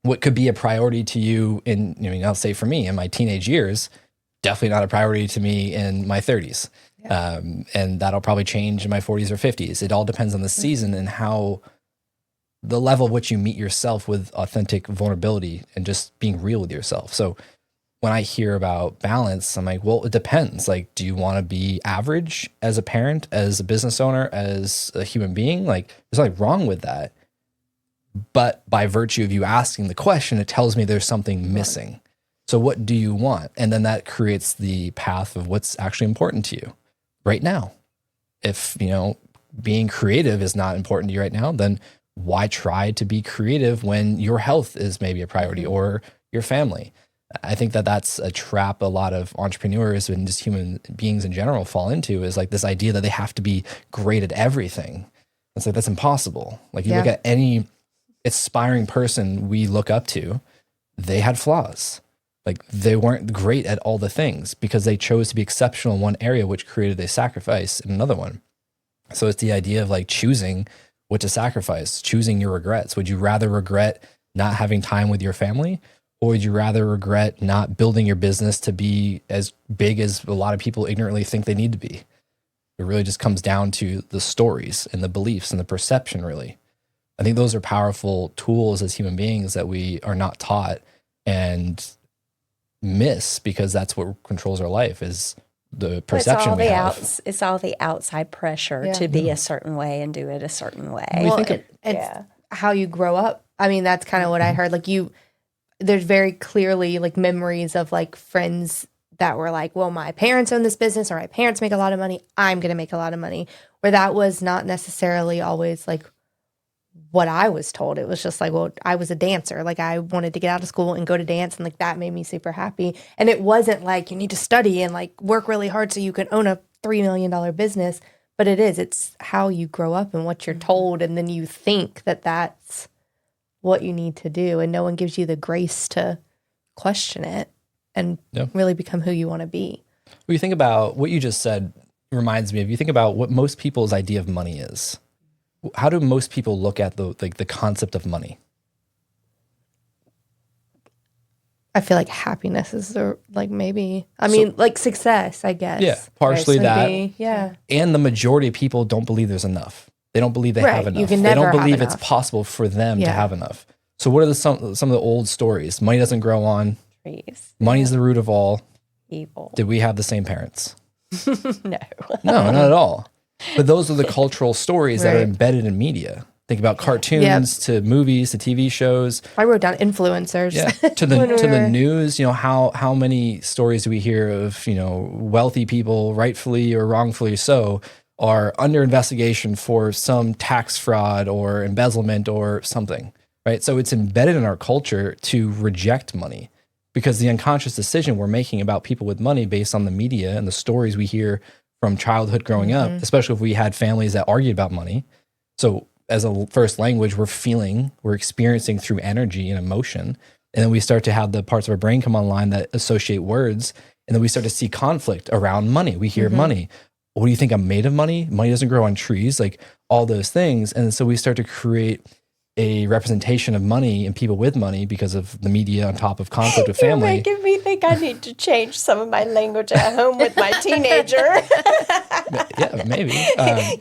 what could be a priority to you in, I'll say for me, in my teenage years, definitely not a priority to me in my 30s. And that'll probably change in my 40s or 50s. It all depends on the season and how the level of which you meet yourself with authentic vulnerability and just being real with yourself. So when I hear about balance, I'm like, well, it depends. Like, do you want to be average as a parent, as a business owner, as a human being? Like, there's nothing wrong with that. But by virtue of you asking the question, it tells me there's something missing. So what do you want? And then that creates the path of what's actually important to you right now. If, being creative is not important to you right now, then why try to be creative when your health is maybe a priority or your family? I think that that's a trap a lot of entrepreneurs and just human beings in general fall into, is like this idea that they have to be great at everything. It's like, that's impossible. Like, you look at any aspiring person we look up to, they had flaws. Like, they weren't great at all the things because they chose to be exceptional in one area, which created a sacrifice in another one. So it's the idea of like choosing what to sacrifice, choosing your regrets. Would you rather regret not having time with your family, or would you rather regret not building your business to be as big as a lot of people ignorantly think they need to be? It really just comes down to the stories and the beliefs and the perception, really. I think those are powerful tools as human beings that we are not taught and miss, because that's what controls our life, is the perception we have. It's all the outside pressure to be a certain way and do it a certain way. Well, it's how you grow up. I mean, that's kind of what I heard. Like, there's very clearly like memories of like friends that were like, well, my parents own this business, or my parents make a lot of money, I'm going to make a lot of money. Where that was not necessarily always like what I was told. It was just like, well, I was a dancer. Like, I wanted to get out of school and go to dance, and like that made me super happy. And it wasn't like you need to study and like work really hard so you can own a $3 million business. But it's how you grow up and what you're told. And then you think that that's what you need to do. And no one gives you the grace to question it and really become who you want to be. When you think about what you just said, reminds me of, you think about what most people's idea of money is. How do most people look at the concept of money? I feel like happiness is like maybe, I mean, like success, I guess. Yeah, partially that. Yeah. And the majority of people don't believe there's enough. They don't believe they Right. have You enough. can They don't never have believe it's enough. possible for them to Yeah. have enough. So what are some of the old stories? Money doesn't grow on. Trees. Money is the root of all. Evil. Did we have the same parents? No. No, not at all. But those are the cultural stories that are Right. embedded in media. Think about cartoons to movies to TV shows. I wrote down influencers. Yeah, to the When we to the were- news. You know, how many stories do we hear of, you know, wealthy people, rightfully or wrongfully so, are under investigation for some tax fraud or embezzlement or something, right? So it's embedded in our culture to reject money because the unconscious decision we're making about people with money based on the media and the stories we hear from childhood growing up, especially if we had families that argued about money. So as a first language, we're experiencing through energy and emotion. And then we start to have the parts of our brain come online that associate words. And then we start to see conflict around money. We hear money. What do you think? I'm made of money? Money doesn't grow on trees, like all those things. And so we start to create a representation of money and people with money because of the media on top of conflict with You're family. making me think I need to change some of my language at home with my teenager. Yeah, maybe.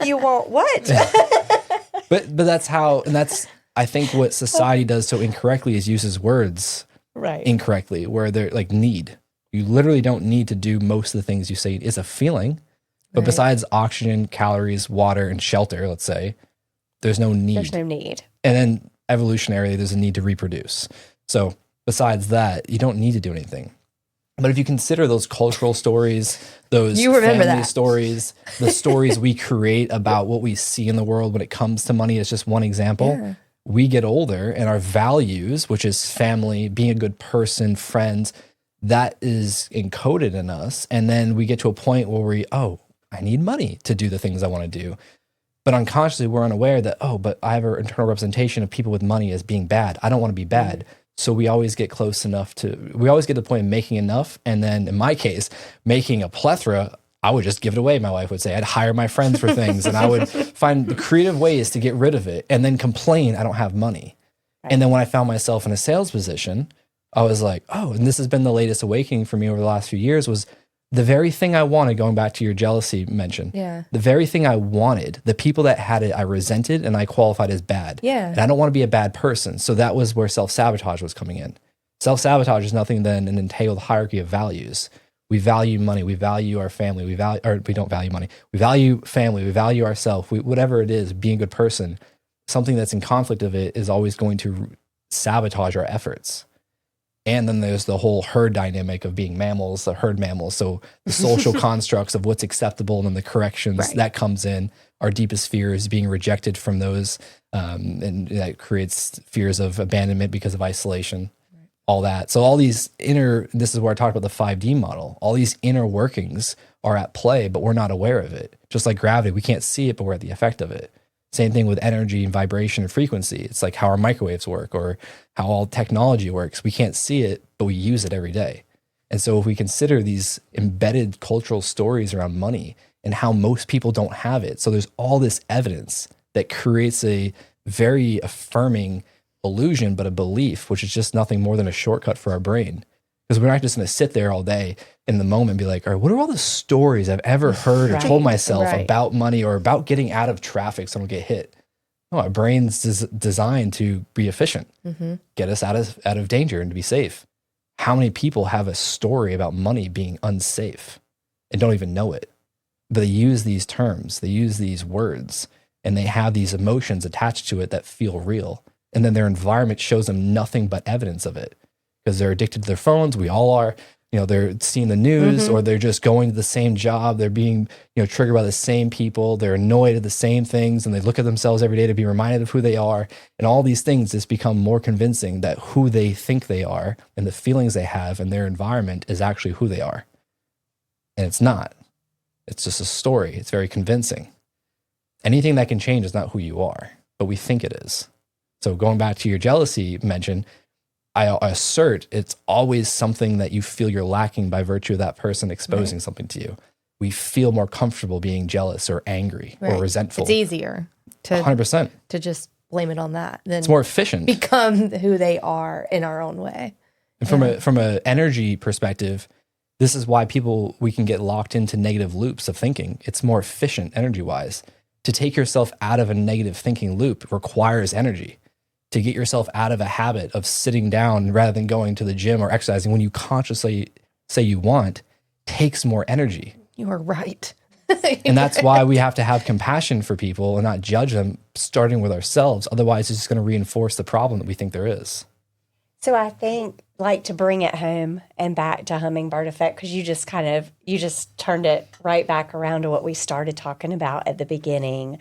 You want what? But that's how, and that's, I think what society does so incorrectly is uses words Right. incorrectly, where they're like need. You literally don't need to do most of the things you say. It's a feeling. But Right. besides oxygen, calories, water, and shelter, let's say, there's no need. There's no need. And then evolutionarily, there's a need to reproduce. So besides that, you don't need to do anything. But if you consider those cultural stories, those You remember family that. stories, the stories we create about what we see in the world when it comes to money, it's just one example. Yeah. We get older and our values, which is family, being a good person, friends, that is encoded in us. And then we get to a point where I need money to do the things I want to do. But unconsciously, we're unaware that, but I have an internal representation of people with money as being bad. I don't want to be bad. So we always get close enough we always get to the point of making enough. And then in my case, making a plethora, I would just give it away, my wife would say. I'd hire my friends for things and I would find creative ways to get rid of it and then complain I don't have money. And then when I found myself in a sales position, I was like, and this has been the latest awakening for me over the last few years was the very thing I wanted, going back to your jealousy mention, Yeah. the very thing I wanted, the people that had it, I resented and I qualified as bad. Yeah. And I don't want to be a bad person. So that was where self-sabotage was coming in. Self-sabotage is nothing than an entailed hierarchy of values. We value money. We value our family. We don't value money. We value family. We value ourselves. Whatever it is, being a good person, something that's in conflict of it is always going to sabotage our efforts. And then there's the whole herd dynamic of being mammals, the herd mammals. So the social constructs of what's acceptable and then the corrections that comes in. Our deepest fear is being rejected from those. And that creates fears of abandonment because of isolation, all that. So all these this is where I talked about the 5D model. All these inner workings are at play, but we're not aware of it. Just like gravity, we can't see it, but we're at the effect of it. Same thing with energy and vibration and frequency. It's like how our microwaves work or how all technology works. We can't see it, but we use it every day. And so if we consider these embedded cultural stories around money and how most people don't have it, so there's all this evidence that creates a very affirming illusion, but a belief, which is just nothing more than a shortcut for our brain. Because we're not just going to sit there all day in the moment and be like, all right, what are all the stories I've ever heard or told myself about money or about getting out of traffic so I don't get hit? No, our brain's designed to be efficient, get us out of danger and to be safe. How many people have a story about money being unsafe and don't even know it? But they use these terms, they use these words, and they have these emotions attached to it that feel real. And then their environment shows them nothing but evidence of it because they're addicted to their phones. We all are. They're seeing the news or they're just going to the same job. They're being, triggered by the same people. They're annoyed at the same things and they look at themselves every day to be reminded of who they are. And all these things just become more convincing that who they think they are and the feelings they have in their environment is actually who they are. And it's not. It's just a story. It's very convincing. Anything that can change is not who you are, but we think it is. So going back to your jealousy mention, I assert it's always something that you feel you're lacking by virtue of that person exposing something to you. We feel more comfortable being jealous or angry or resentful. It's easier to 100%. to just blame it on that than It's more efficient. become who they are in our own way. And from a energy perspective, this is why we can get locked into negative loops of thinking. It's more efficient energy wise. To take yourself out of a negative thinking loop requires energy. To get yourself out of a habit of sitting down rather than going to the gym or exercising when you consciously say you want takes more energy. You are right. And that's why we have to have compassion for people and not judge them, starting with ourselves. Otherwise, it's just going to reinforce the problem that we think there is. So I think, like, to bring it home and back to Hummingbird Effect, because you just turned it right back around to what we started talking about at the beginning,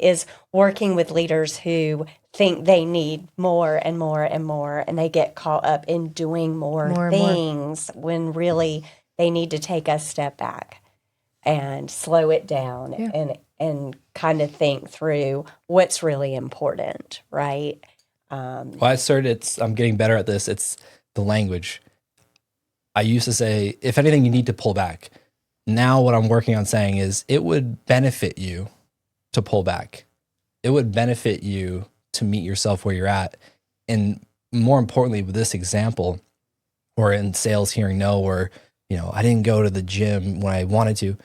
is working with leaders who think they need more and more and more, and they get caught up in doing more things when really they need to take a step back and slow it down and kind of think through what's really important, right? Well, I'm getting better at this. It's the language. I used to say, if anything, you need to pull back. Now what I'm working on saying is it would benefit you to pull back. It would benefit you to meet yourself where you're at. And more importantly, with this example, or in sales hearing no, or, I didn't go to the gym when I wanted to,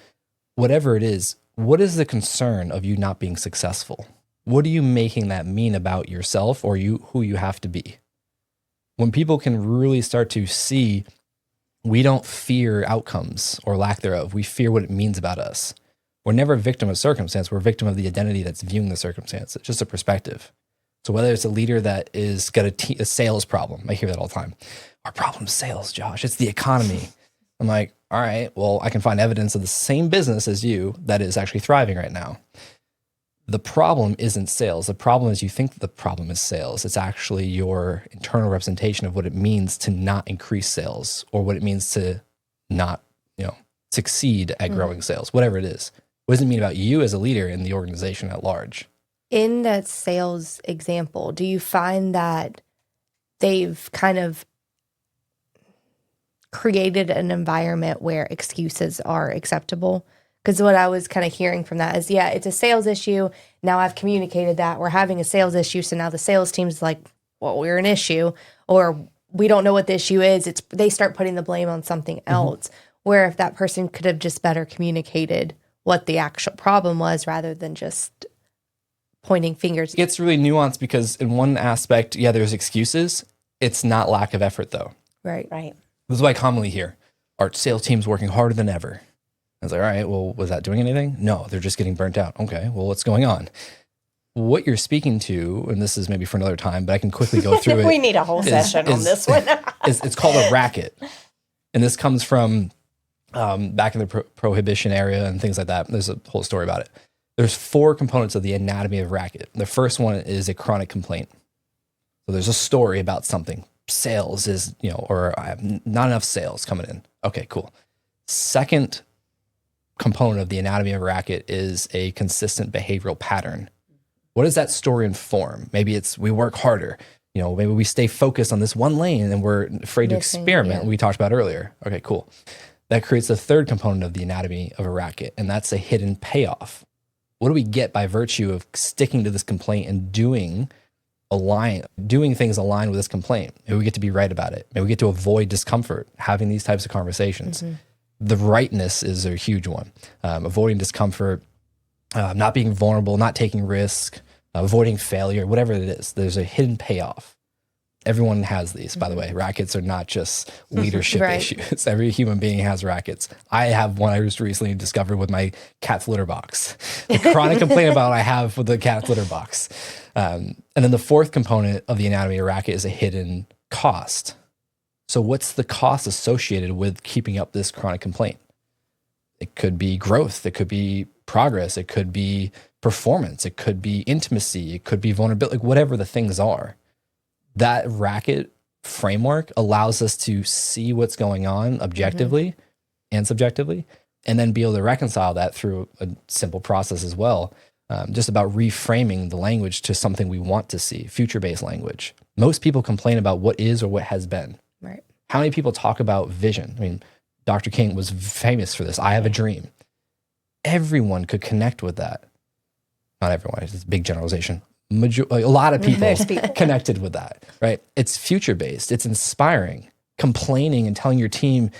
whatever it is, what is the concern of you not being successful? What are you making that mean about yourself or who you have to be? When people can really start to see, we don't fear outcomes or lack thereof. We fear what it means about us. We're never a victim of circumstance. We're a victim of the identity that's viewing the circumstance. It's just a perspective. So whether it's a leader that is got a sales problem, I hear that all the time. Our problem is sales, Josh. It's the economy. I'm like, all right, well, I can find evidence of the same business as you that is actually thriving right now. The problem isn't sales. The problem is you think the problem is sales. It's actually your internal representation of what it means to not increase sales or what it means to not, succeed at growing sales, whatever it is. What does it mean about you as a leader in the organization at large? In that sales example, do you find that they've kind of created an environment where excuses are acceptable? Because what I was kind of hearing from that is, it's a sales issue. Now I've communicated that we're having a sales issue. So now the sales team's like, well, we're an issue, or we don't know what the issue is. They start putting the blame on something else. Where if that person could have just better communicated what the actual problem was rather than just pointing fingers. It gets really nuanced because in one aspect, there's excuses. It's not lack of effort though. Right. This is what I commonly hear. Our sales team's working harder than ever. I was like, all right, well, was that doing anything? No, they're just getting burnt out. Okay, well, what's going on? What you're speaking to, and this is maybe for another time, but I can quickly go through it. We need a whole session on this one. It's called a racket. And this comes from back in the prohibition area and things like that. There's a whole story about it. There's 4 components of the anatomy of racket. The first one is a chronic complaint. So there's a story about something. Sales is, or I have not enough sales coming in. Okay, cool. Second component of the anatomy of a racket is a consistent behavioral pattern. What does that story inform? Maybe it's we work harder. Maybe we stay focused on this one lane and we're afraid to experiment. We talked about earlier. Okay, cool. That creates the third component of the anatomy of a racket, and that's a hidden payoff. What do we get by virtue of sticking to this complaint and doing things aligned with this complaint? Maybe we get to be right about it. Maybe we get to avoid discomfort, having these types of conversations. The rightness is a huge one. Avoiding discomfort, not being vulnerable, not taking risk, avoiding failure, whatever it is. There's a hidden payoff. Everyone has these, by the way. Rackets are not just leadership issues. Every human being has rackets. I have one I just recently discovered with my cat's litter box. The chronic complaint about I have with the cat's litter box. And then the fourth component of the anatomy of a racket is a hidden cost. So what's the cost associated with keeping up this chronic complaint? It could be growth. It could be progress. It could be performance. It could be intimacy. It could be vulnerability, whatever the things are. That racket framework allows us to see what's going on objectively and subjectively, and then be able to reconcile that through a simple process as well. Just about reframing the language to something we want to see, future-based language. Most people complain about what is or what has been. Right. How many people talk about vision? I mean, Dr. King was famous for this. I have a dream. Everyone could connect with that. Not everyone, it's a big generalization. A lot of people connected with that, right? It's future-based. It's inspiring. Complaining and telling your team,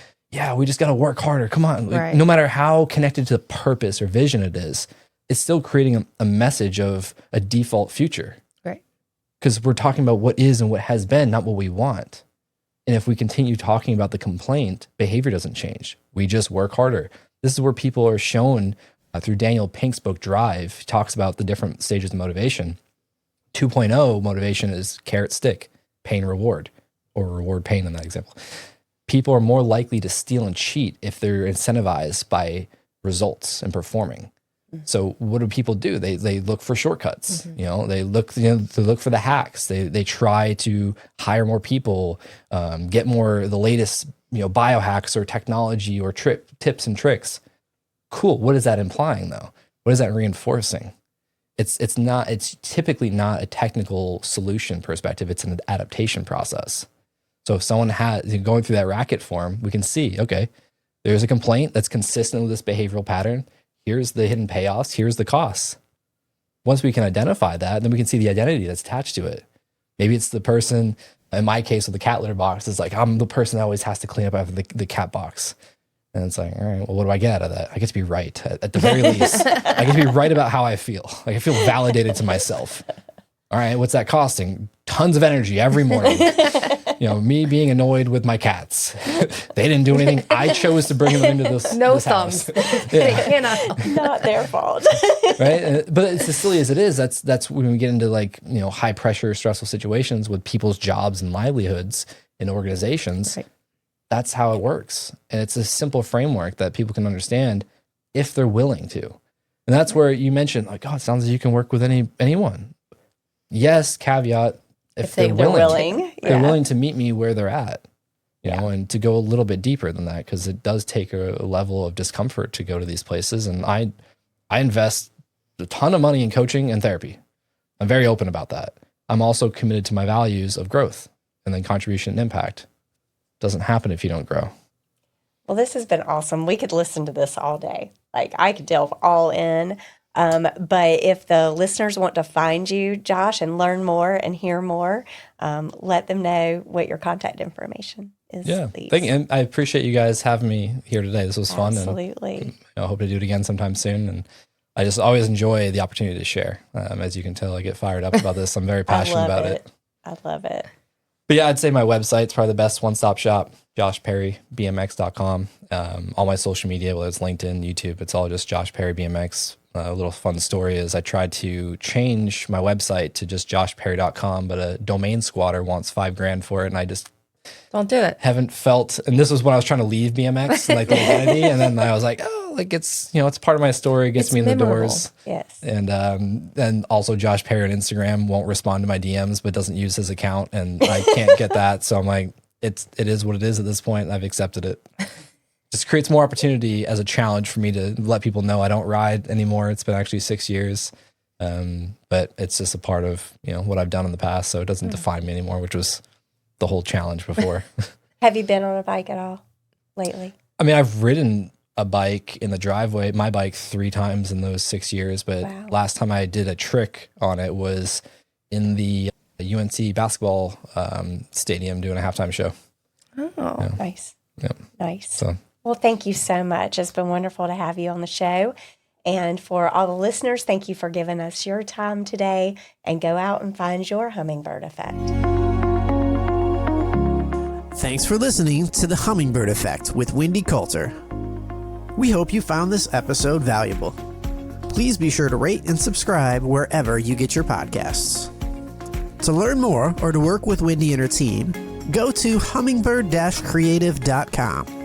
we just got to work harder. Come on. No matter how connected to the purpose or vision it is, it's still creating a message of a default future. Right. Because we're talking about what is and what has been, not what we want. And if we continue talking about the complaint, behavior doesn't change. We just work harder. This is where people are shown through Daniel Pink's book, Drive. He talks about the different stages of motivation. 2.0 motivation is carrot stick, pain reward, or reward pain in that example. People are more likely to steal and cheat if they're incentivized by results and performing. So what do people do? They look for shortcuts. They look for the hacks. They try to hire more people, get more the latest biohacks or technology or tips and tricks. Cool. What is that implying though? What is that reinforcing? It's typically not a technical solution perspective. It's an adaptation process. So if someone going through that racket form, we can see, okay, there's a complaint that's consistent with this behavioral pattern. Here's the hidden payoffs. Here's the costs. Once we can identify that, then we can see the identity that's attached to it. Maybe it's the person, in my case with the cat litter box, it's like, I'm the person that always has to clean up after the cat box. And it's like, all right, well, what do I get out of that? I get to be right at the very least. I get to be right about how I feel. Like I feel validated to myself. All right, what's that costing? Tons of energy every morning. Me being annoyed with my cats. They didn't do anything. I chose to bring them into this No this thumbs. house. Yeah. Not their fault. Right? But it's as silly as it is. That's when we get into high pressure, stressful situations with people's jobs and livelihoods in organizations. Right. That's how it works. And it's a simple framework that people can understand if they're willing to. And that's where you mentioned, like, it sounds like you can work with anyone. Yes, caveat, if they're willing. They're willing to meet me where they're at, and to go a little bit deeper than that, because it does take a level of discomfort to go to these places. And I invest a ton of money in coaching and therapy. I'm very open about that. I'm also committed to my values of growth and then contribution and impact. Doesn't happen if you don't grow. Well, this has been awesome. We could listen to this all day. Like I could delve all in. But if the listeners want to find you, Josh, and learn more and hear more, let them know what your contact information is. Yeah, and I appreciate you guys having me here today. This was fun. Absolutely. And I hope to do it again sometime soon. And I just always enjoy the opportunity to share. As you can tell, I get fired up about this. I'm very passionate about it. I love it. But yeah, I'd say my website's probably the best one-stop shop, joshperrybmx.com. All my social media, whether it's LinkedIn, YouTube, it's all just Josh Perry BMX. A little fun story is I tried to change my website to just joshperry.com, but a domain squatter wants $5,000 for it. And I just don't do it. Haven't felt, and this was when I was trying to leave BMX, like the identity. And then I was like, it's part of my story. It gets me in the doors. Yes. And also Josh Perry on Instagram won't respond to my DMs, but doesn't use his account. And I can't get that. So I'm like, it is what it is at this point. I've accepted it. Just creates more opportunity as a challenge for me to let people know I don't ride anymore. It's been actually 6 years. But it's just a part of, what I've done in the past. So it doesn't define me anymore, which was the whole challenge before. Have you been on a bike at all lately? I mean, I've ridden a bike in the driveway, my bike 3 times in those 6 years. But last time I did a trick on it was in the UNC basketball stadium doing a halftime show. Oh, nice. Yeah. Nice. So. Well, thank you so much. It's been wonderful to have you on the show. And for all the listeners, thank you for giving us your time today, and go out and find your Hummingbird Effect. Thanks for listening to the Hummingbird Effect with Wendy Coulter. We hope you found this episode valuable. Please be sure to rate and subscribe wherever you get your podcasts. To learn more or to work with Wendy and her team, go to hummingbird-creative.com.